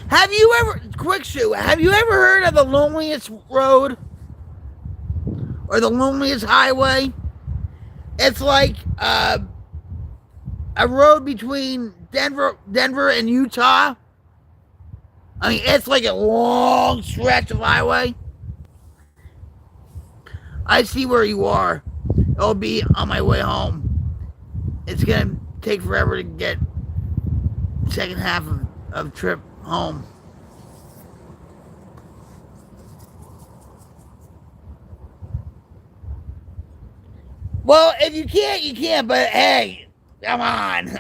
Have you ever, quick shoot, have you ever heard of the loneliest road? Or the loneliest highway? It's like a road between Denver and Utah. I mean, it's like a long stretch of highway. I see where you are. It'll be on my way home. It's gonna take forever to get second half of trip home. Well, if you can't, you can't. But hey, come on.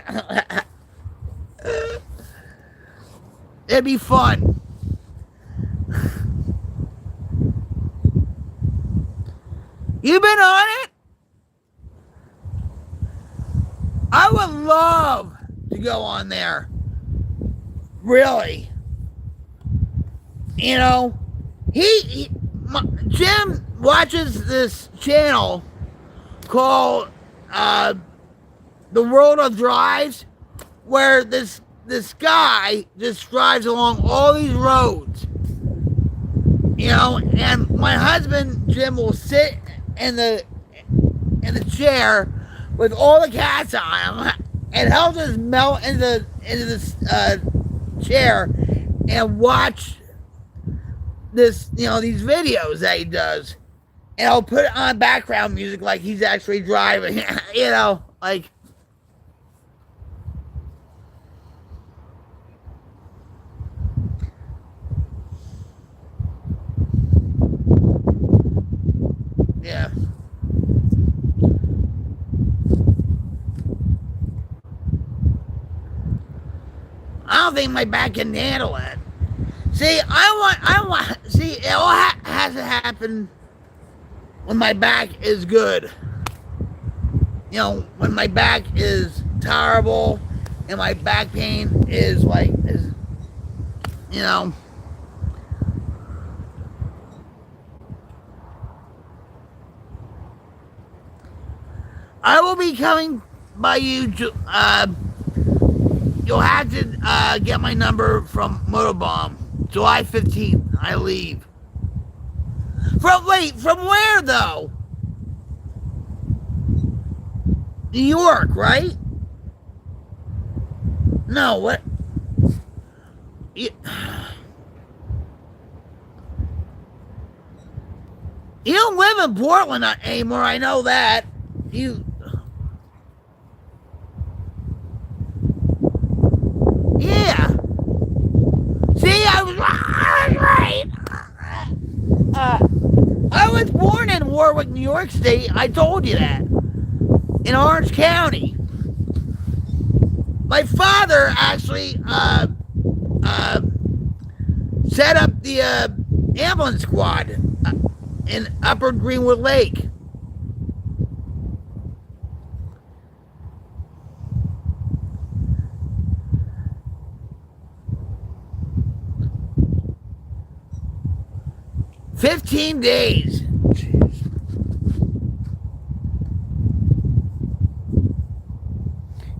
It'd be fun. You been on it? I would love to go on there. Really. You know, Jim watches this channel called The World of Drives, where this guy just drives along all these roads. You know, and my husband Jim will sit in the chair with all the cats on him, and he'll just melt into this chair and watch this, you know, these videos that he does, and I'll put it on background music like he's actually driving. You know, like. Yeah. I don't think my back can handle it. See, see, it all has to happen when my back is good. You know, when my back is terrible and my back pain is like, you know. I will be coming by you. You'll have to get my number from Motobomb. July 15th, I leave. From where though? New York, right? No, what? You don't live in Portland anymore, I know that. Yeah. See, I was right. I was born in Warwick, New York State. I told you that. In Orange County. My father actually set up the ambulance squad in Upper Greenwood Lake. 15 days. Jeez.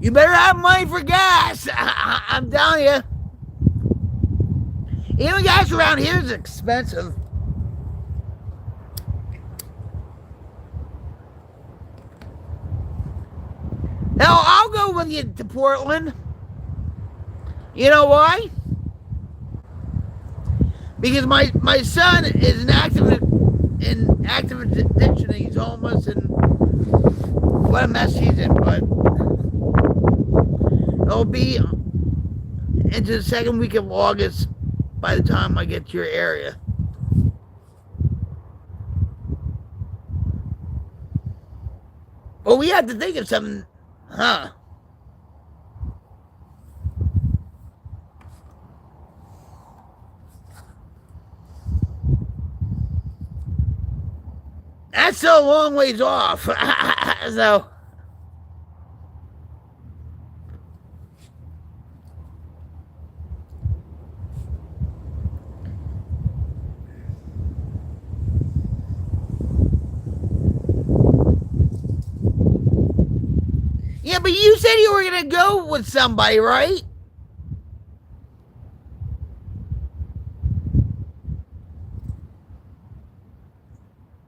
You better have money for gas. I'm telling you. Even gas around here is expensive. Hell, I'll go with you to Portland. You know why? Because my son is in active addiction. He's homeless, and what a mess he's in. But it'll be into the second week of August by the time I get to your area. Well, we have to think of something, huh? That's still a long ways off. So, yeah, but you said you were gonna go with somebody, right?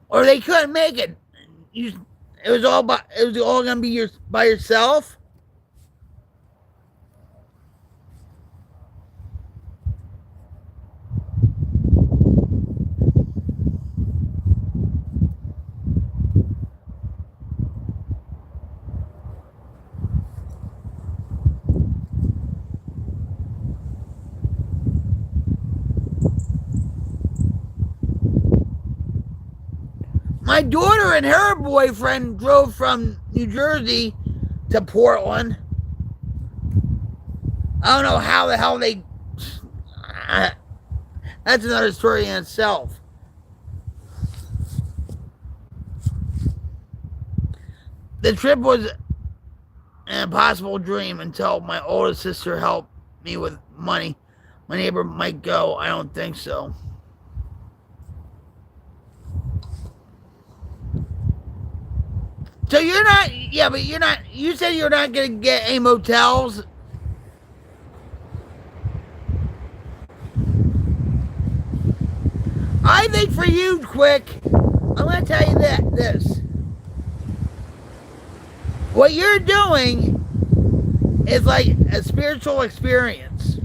Or they couldn't make it. It was all gonna be by yourself. My daughter and her boyfriend drove from New Jersey to Portland. I don't know how the hell they. That's another story in itself. The trip was an impossible dream until my oldest sister helped me with money. My neighbor might go. I don't think so. So you're not, yeah, but you're not, you said you're not going to get any motels. I think for you, Quick, I'm going to tell you this. What you're doing is like a spiritual experience.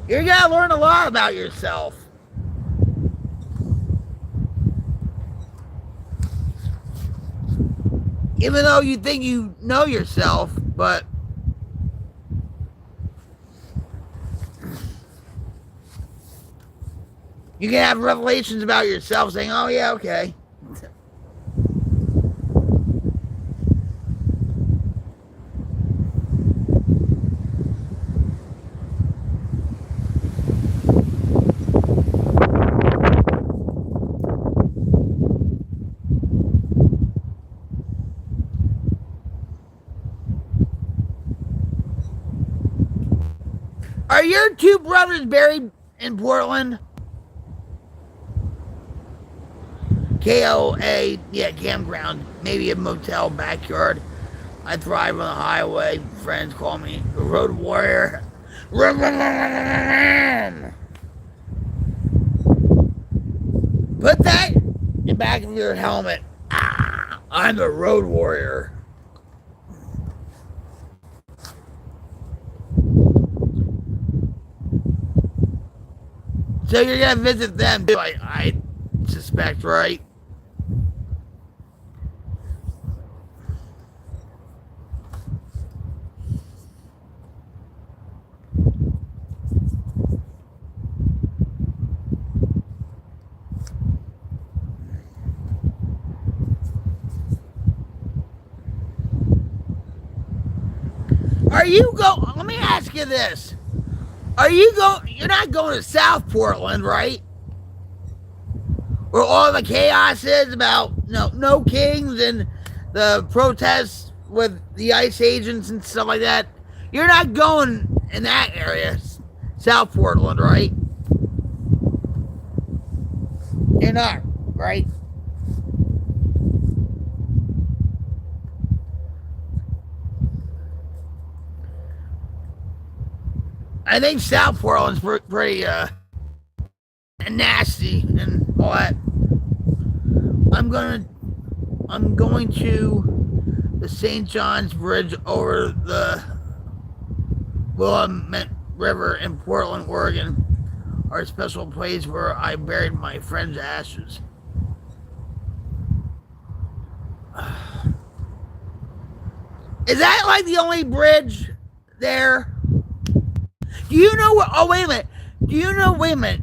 You're going to learn a lot about yourself. Even though you think you know yourself, but you can have revelations about yourself saying, oh yeah, okay. Are your two brothers buried in Portland? KOA, yeah, campground, maybe a motel, backyard. I thrive on the highway. Friends call me a road warrior. Put that in the back of your helmet. I'm the road warrior. So you're gonna visit them too, I suspect, right? Are you let me ask you this. Are you you're not going to South Portland, right? Where all the chaos is about no kings and the protests with the ICE agents and stuff like that. You're not going in that area, South Portland, right? You're not, right? I think South Portland's pretty nasty and all that. I'm going to the St. John's Bridge over the Willamette River in Portland, Oregon, our special place where I buried my friend's ashes. Is that like the only bridge there? Do you know what? Oh, wait a minute. Do you know? Wait a minute.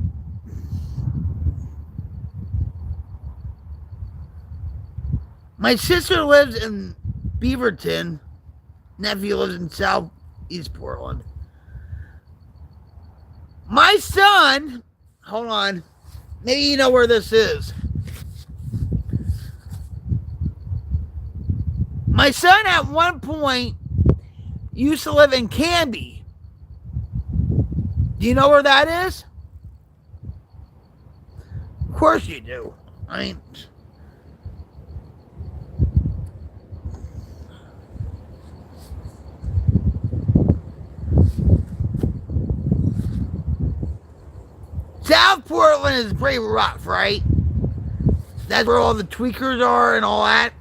My sister lives in Beaverton. Nephew lives in Southeast Portland. My son, hold on. Maybe you know where this is. My son at one point used to live in Canby. Do you know where that is? Of course you do. I mean, South Portland is pretty rough, right? That's where all the tweakers are and all that.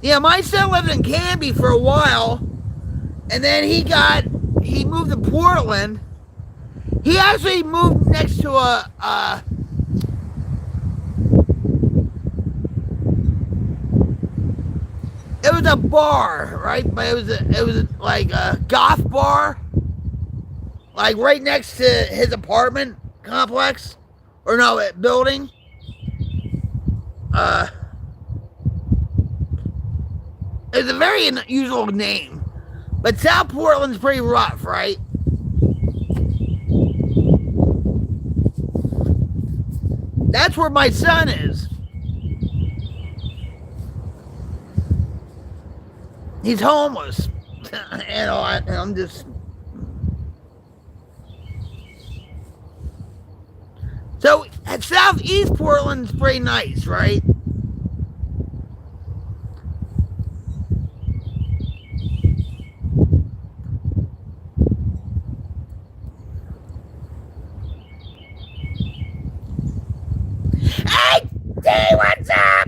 Yeah, my son lived in Canby for a while, and then he moved to Portland. He actually moved next to it was a bar, right? But it was like a goth bar, like right next to his apartment complex, or no, building. It's a very unusual name, but South Portland's pretty rough, right? That's where my son is. He's homeless. And I'm just... So, at Southeast Portland's pretty nice, right? Hey, T, what's up?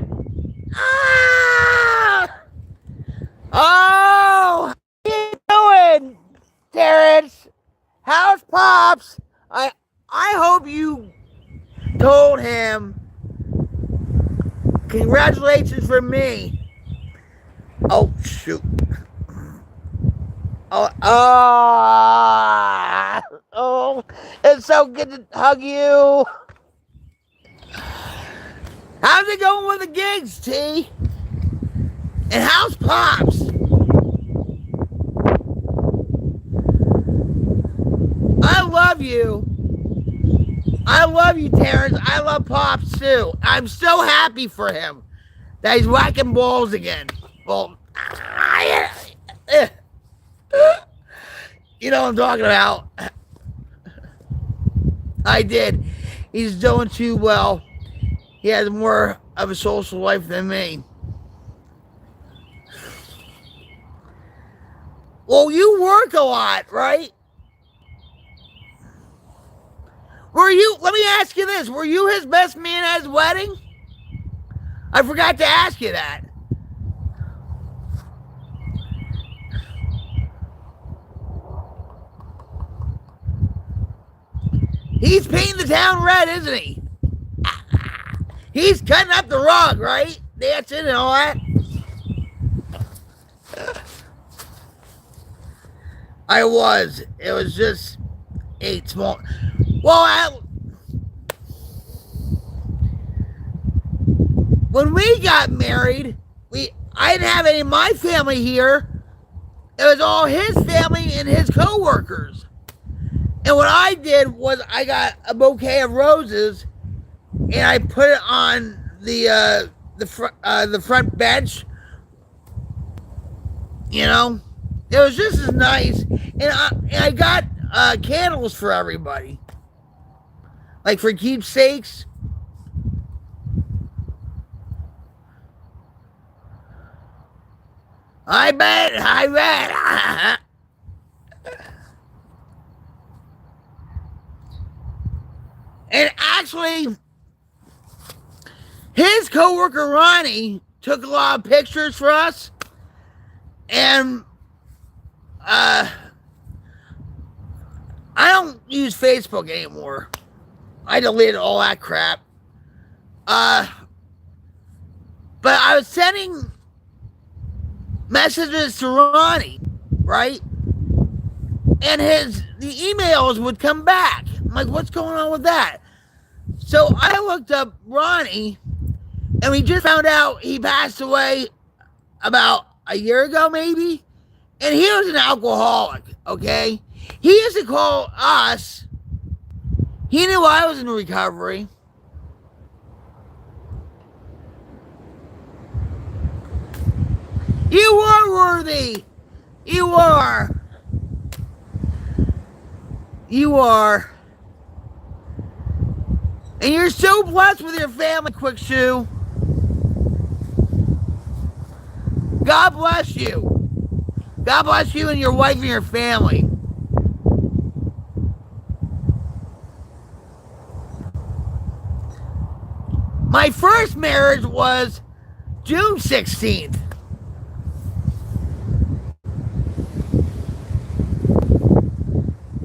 Oh, how you doing, Terrence? How's Pops? I hope you told him congratulations from me. Oh shoot. Oh, it's so good to hug you. How's it going with the gigs, T? And how's Pops? I love you. I love you, Terrence. I love Pops too. I'm so happy for him that he's whacking balls again. Well, you know what I'm talking about. I did. He's doing too well. He has more of a social life than me. Well, you work a lot, right? Let me ask you this, were you his best man at his wedding? I forgot to ask you that. He's painting the town red, isn't he? He's cutting up the rug, right? Dancing and all that. I was. It was just 8 small. Well, when we got married, I didn't have any of my family here. It was all his family and his co-workers. And what I did was I got a bouquet of roses and I put it on the front bench You know, it was just as nice. And I got candles for everybody, like for keepsakes. I bet. And actually, his coworker Ronnie took a lot of pictures for us, and I don't use Facebook anymore. I deleted all that crap. But I was sending messages to Ronnie, right? And the emails would come back. I'm like, what's going on with that? So I looked up Ronnie, and we just found out he passed away about a year ago, maybe. And he was an alcoholic, okay? He used to call us. He knew I was in recovery. You are worthy. You are. You are. And you're so blessed with your family, Quick Shoe. God bless you. God bless you and your wife and your family. My first marriage was June 16th.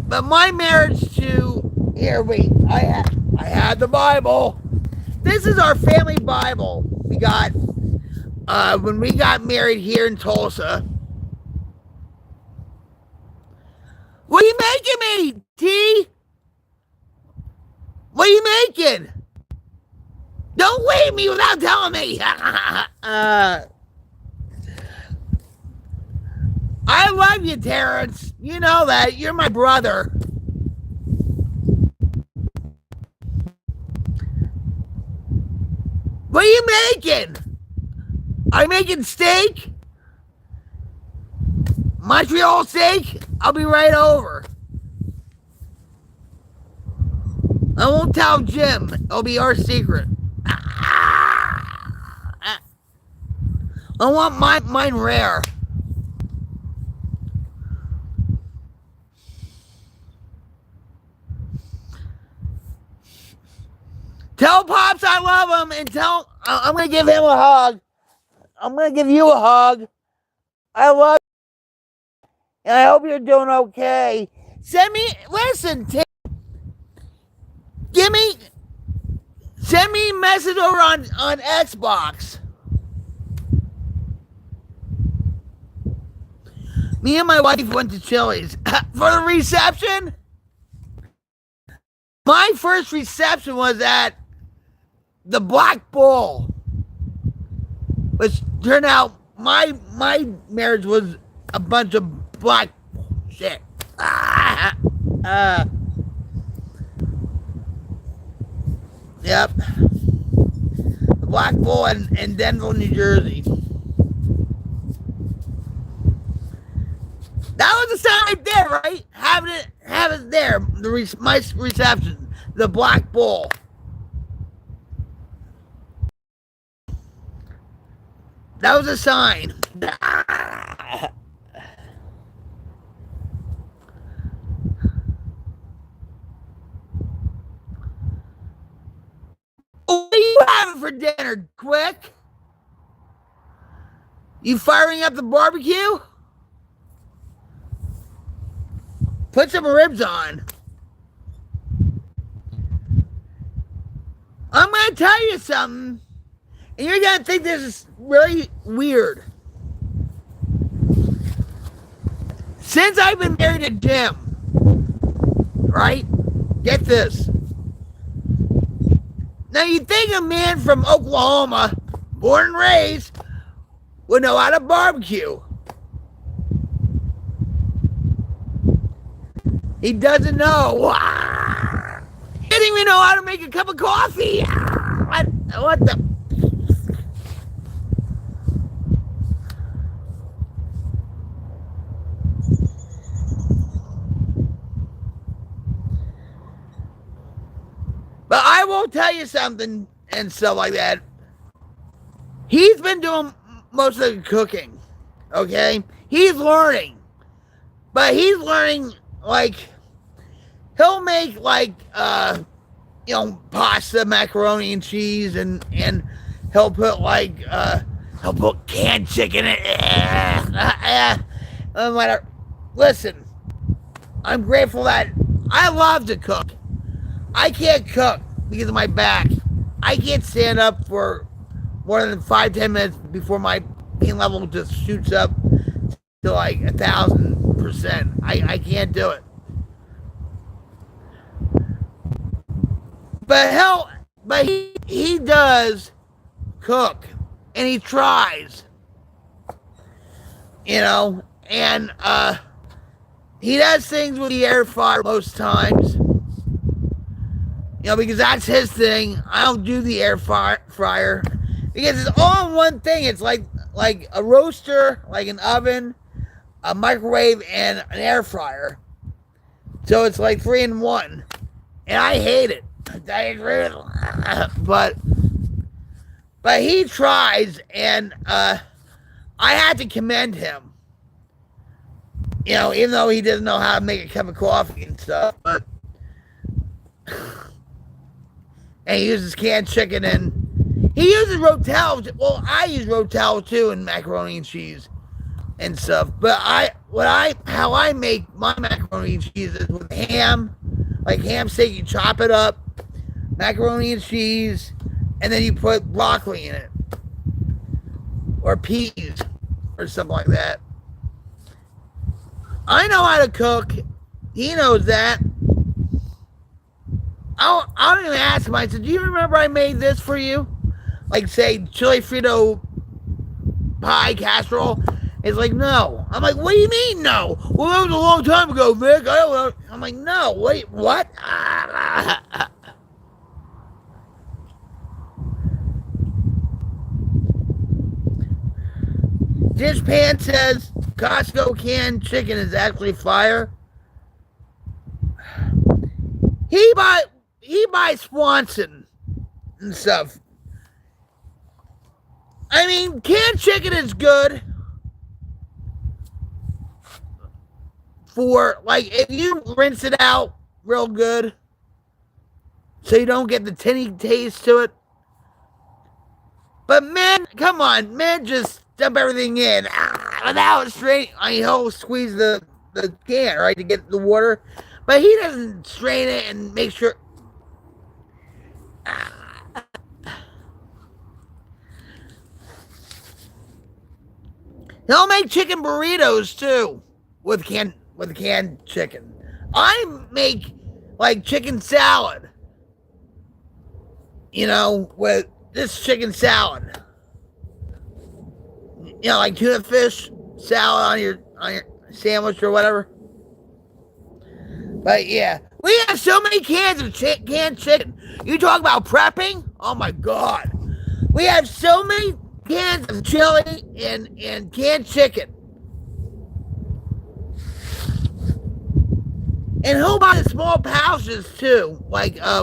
But my marriage to... Here, wait. I had the Bible. This is our family Bible we got when we got married here in Tulsa. What are you making me, T? What are you making? Don't leave me without telling me. I love you, Terrence. You know that. You're my brother. What are you making? Are you making steak? Montreal steak? I'll be right over. I won't tell Jim. It'll be our secret. I want mine rare. Tell Pops I love him, and I'm going to give him a hug. I'm going to give you a hug. I love you, and I hope you're doing okay. Send me a message over on Xbox. Me and my wife went to Chili's for the reception. My first reception was at the Black Bull, which turned out my marriage was a bunch of black shit. Yep. The Black Bull in Denver, New Jersey. That was the sign right there, right? Have it there. My reception, the Black Bull. That was a sign. What are you having for dinner, Quick? You firing up the barbecue? Put some ribs on. I'm going to tell you something, and you're going to think this is really weird. Since I've been married to Jim, right? Get this. Now, you think a man from Oklahoma, born and raised, would know how to barbecue. He doesn't know. He doesn't even know how to make a cup of coffee. What the? I will tell you something and stuff like that. He's been doing most of the cooking. Okay? He's learning. But he's learning, like, he'll make, like, pasta, macaroni and cheese, and he'll put, like, he'll put canned chicken in it. Whatever. Listen, I'm grateful that I love to cook. I can't cook because of my back. I can't stand up for more than 5-10 minutes before my pain level just shoots up to like 1,000%. I can't do it. But he does cook, and he tries, and he does things with the air fryer most times, because that's his thing. I don't do the air fryer because it's all in one thing. It's like a roaster, like an oven, a microwave, and an air fryer. So it's like 3 in 1, and I hate it. But he tries, and I had to commend him. Even though he doesn't know how to make a cup of coffee and stuff, but and he uses canned chicken, and he uses Rotel. Well, I use Rotel too in macaroni and cheese and stuff. But how I make my macaroni and cheese is with ham, like ham steak. You chop it up, macaroni and cheese, and then you put broccoli in it, or peas, or something like that. I know how to cook. He knows that. I don't even ask him. I said, do you remember I made this for you? Like, say, chili Frito pie casserole. It's like, no. I'm like, what do you mean, no? Well, that was a long time ago, Vic. I'm like, no. Wait, what? Dish Pan says Costco canned chicken is actually fire. He buys Swanson and stuff. I mean, canned chicken is good for, like, if you rinse it out real good so you don't get the tinny taste to it. But men, come on, men just dump everything in without straight. He'll squeeze the can, right, to get the water. But he doesn't strain it and make sure. He'll make chicken burritos too with canned chicken. I make like chicken salad. With this chicken salad. Like tuna fish salad on your sandwich or whatever. But yeah, we have so many cans of canned chicken. You talk about prepping? Oh my God. We have so many cans of chili and canned chicken. And he'll buy the small pouches too. Like, I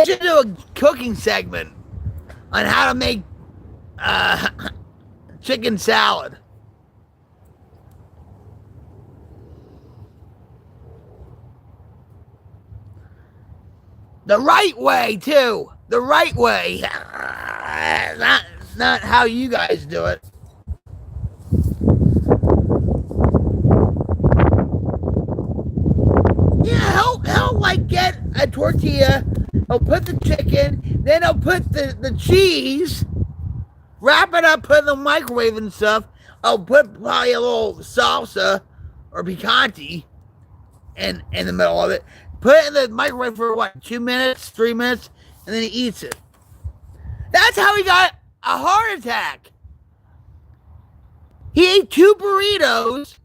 should do a cooking segment on how to make chicken salad. The right way, too. The right way. Not how you guys do it. Yeah, he'll like get a tortilla. He'll put the chicken, then he'll put the cheese, wrap it up, put it in the microwave and stuff. I'll put probably a little salsa or picante in the middle of it. Put it in the microwave for 2 minutes, 3 minutes, and then he eats it. That's how he got a heart attack. He ate 2 burritos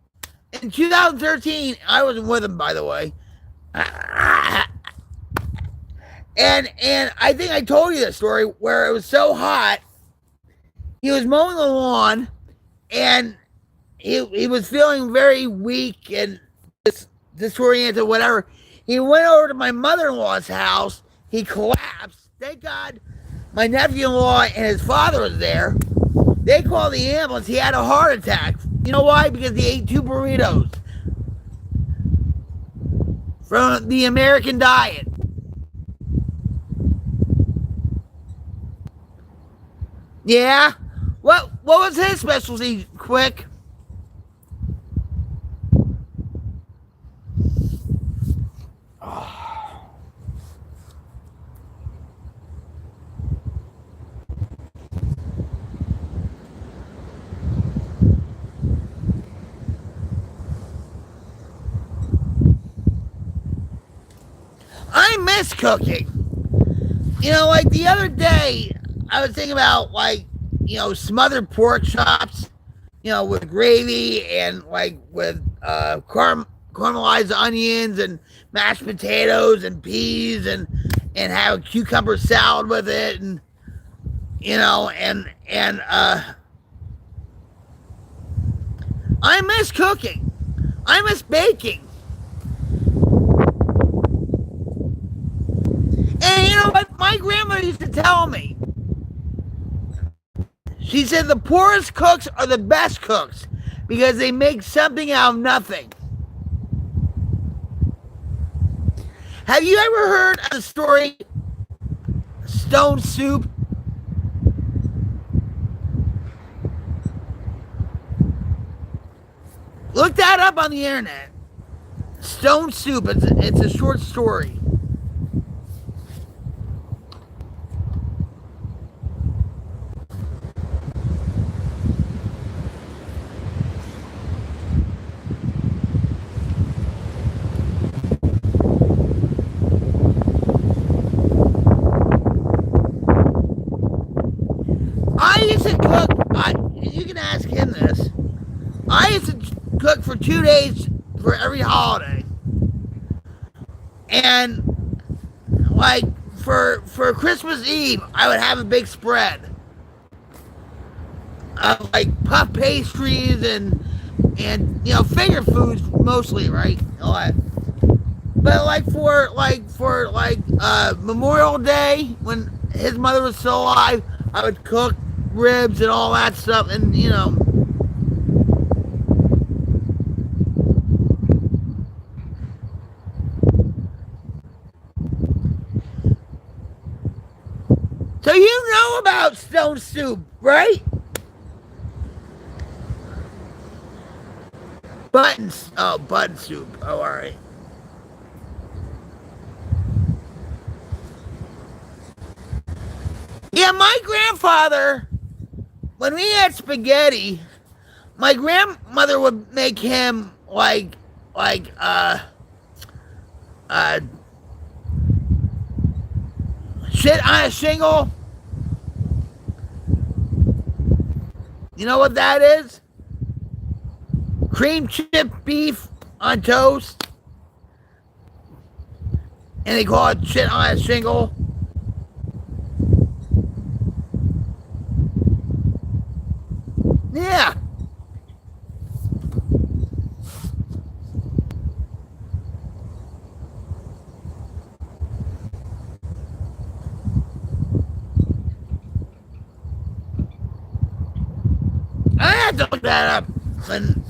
in 2013. I wasn't with him, by the way. And I think I told you this story where it was so hot. He was mowing the lawn, and he was feeling very weak and disoriented, whatever. He went over to my mother-in-law's house. He collapsed. Thank God my nephew-in-law and his father was there. They called the ambulance. He had a heart attack. You know why? Because he ate 2 burritos from the American diet. Yeah? What was his specialty, quick? I miss cooking. You know, like the other day, I was thinking about, like, smothered pork chops, with gravy and, like, with caramelized onions and mashed potatoes and peas and have a cucumber salad with it, and I miss cooking. I miss baking. And you know what? My grandmother used to tell me. She said the poorest cooks are the best cooks because they make something out of nothing. Have you ever heard of the story Stone Soup? Look that up on the internet. Stone Soup. It's a short story. I used to cook. You can ask him this. I used to cook for 2 days for every holiday, and like for Christmas Eve, I would have a big spread of like puff pastries and finger foods mostly, right? But for Memorial Day, when his mother was still alive, I would cook ribs and all that stuff, and So you know about Stone Soup, right? Buttons. Oh, bun soup. Oh, all right. Yeah, my grandfather, when we had spaghetti, my grandmother would make him shit on a shingle. You know what that is? Cream chip beef on toast. And they call it shit on a shingle. Yeah. I had to look that up when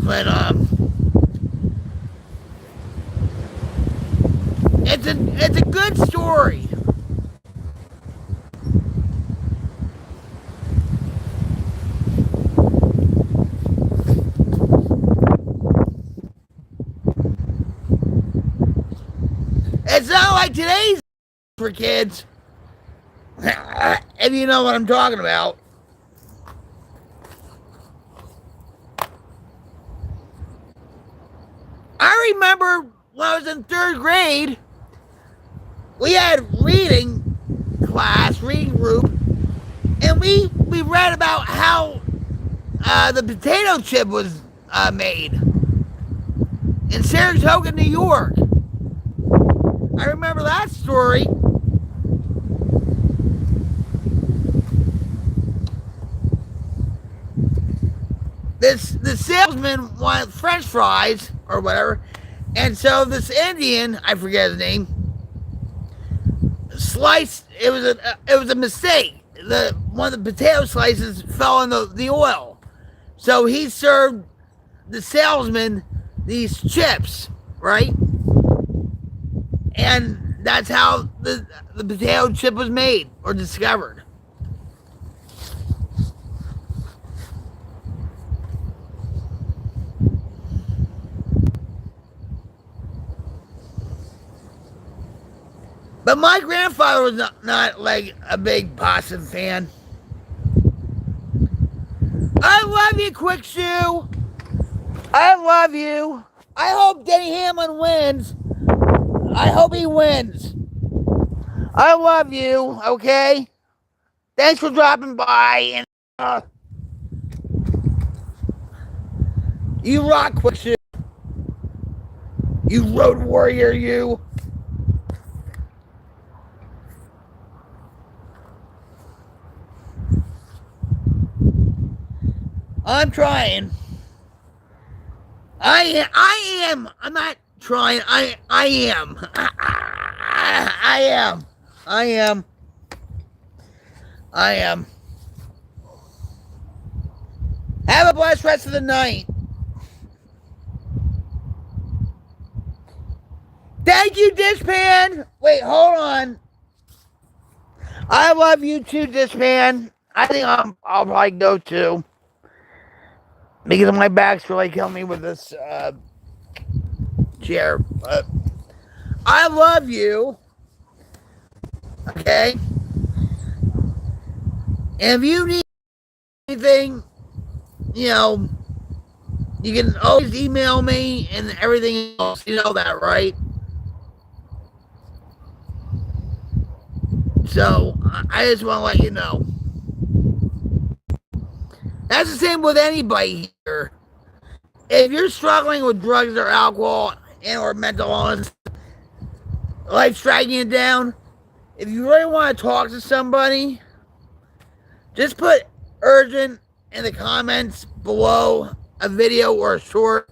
it's a good story. It's not like today's for kids. If you know what I'm talking about. I remember when I was in 3rd grade, we had reading class, reading group, and we read about how the potato chip was made in Saratoga, New York. I remember that story. the salesman wanted French fries or whatever, and so this Indian, I forget his name, sliced. It was a mistake. The one of the potato slices fell in the oil, so he served the salesman these chips, right? And that's how the potato chip was made or discovered. But my grandfather was not like a big possum fan. I love you, Quick Shoe. I love you. I hope Denny Hamlin wins. I hope he wins. I love you, okay? Thanks for dropping by. And you rock, Quick Shoe. You road warrior, you. I'm trying. I am. I'm not trying. I am. I am. I am. I am. Have a blessed rest of the night. Thank you, Dishpan. Wait, hold on. I love you too, Dishpan. I think I'll probably go too. Because my back's really killing me with this chair. But I love you. Okay? And if you need anything, you know, you can always email me and everything else. You know that, right? So, I just want to let you know. That's the same with anybody here. If you're struggling with drugs or alcohol and or mental illness, life's dragging you down, if you really want to talk to somebody, just put urgent in the comments below a video or a short,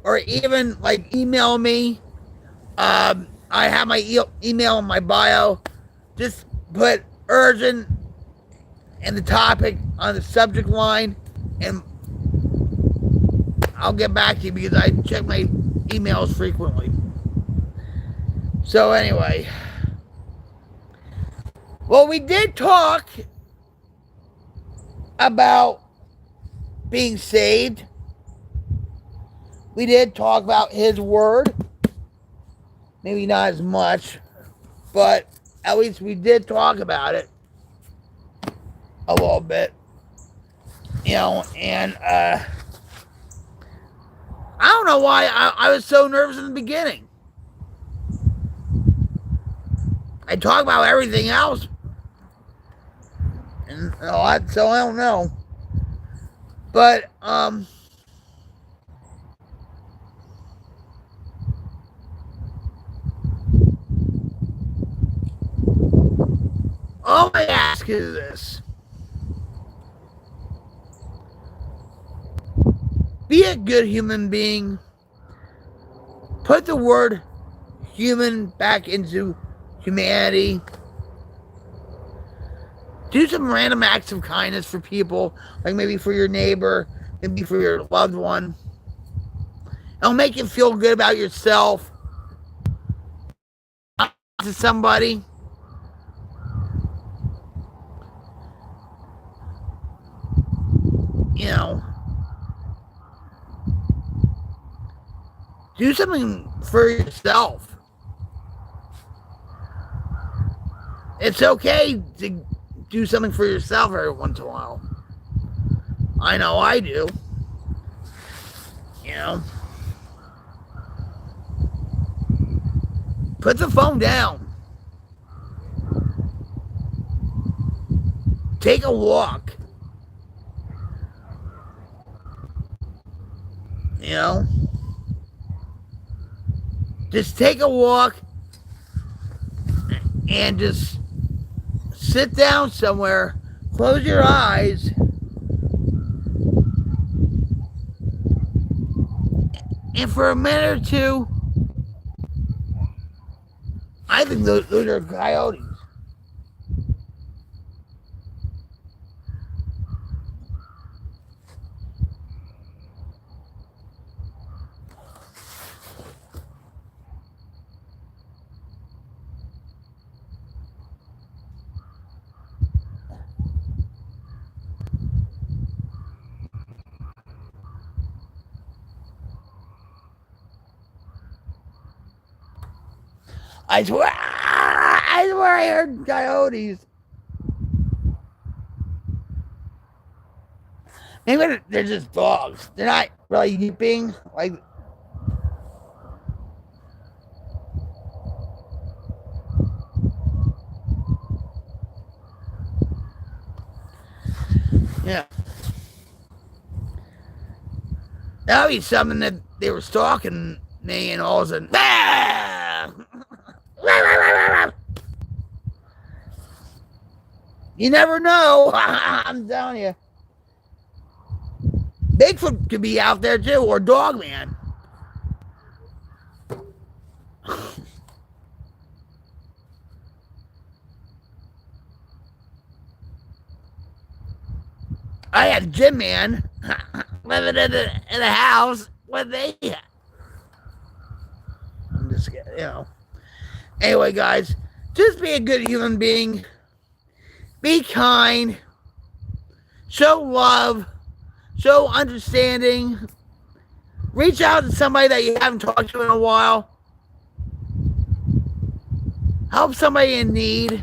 or even like email me. I have my email in my bio. Just put urgent and the topic on the subject line, and I'll get back to you because I check my emails frequently. So anyway, well, we did talk about being saved. We did talk about His Word. Maybe not as much, but at least we did talk about it a little bit, you know, and I don't know why I was so nervous in the beginning. I talk about everything else, and a lot, so I don't know. But all I ask is this: be a good human being. Put the word human back into humanity. Do some random acts of kindness for people, like maybe for your neighbor, maybe for your loved one. It'll make you feel good about yourself. To somebody. You know. Do something for yourself. It's okay to do something for yourself every once in a while. I know I do. You know. Put the phone down. Take a walk. You know. Just take a walk and just sit down somewhere, close your eyes, And for a minute or two, I think those are coyotes. I swear I heard coyotes. Maybe they're just dogs. They're not really yipping. Like, yeah. That would be something that they were stalking me and all of a sudden, ah! You never know. I'm telling you. Bigfoot could be out there too, or Dogman. I had Jim Man living in the house with me. I'm just, Anyway, guys, just be a good human being. Be kind. Show love. Show understanding. Reach out to somebody that you haven't talked to in a while. Help somebody in need.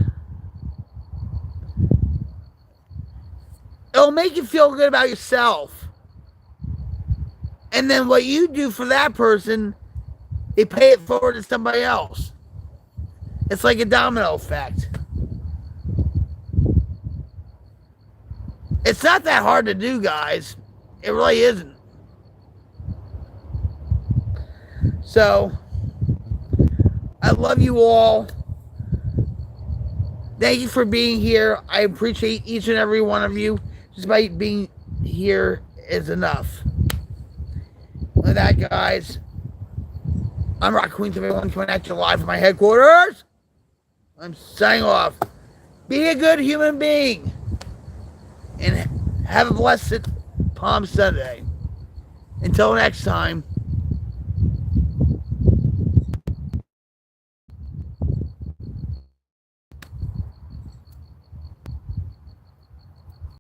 It'll make you feel good about yourself. And then what you do for that person, they pay it forward to somebody else. It's like a domino effect. It's not that hard to do, guys. It really isn't. So, I love you all. Thank you for being here. I appreciate each and every one of you. Just by being here is enough. With that, guys, I'm Rock Queen 31 coming at you live from my headquarters. I'm signing off. Be a good human being. And have a blessed Palm Sunday. Until next time.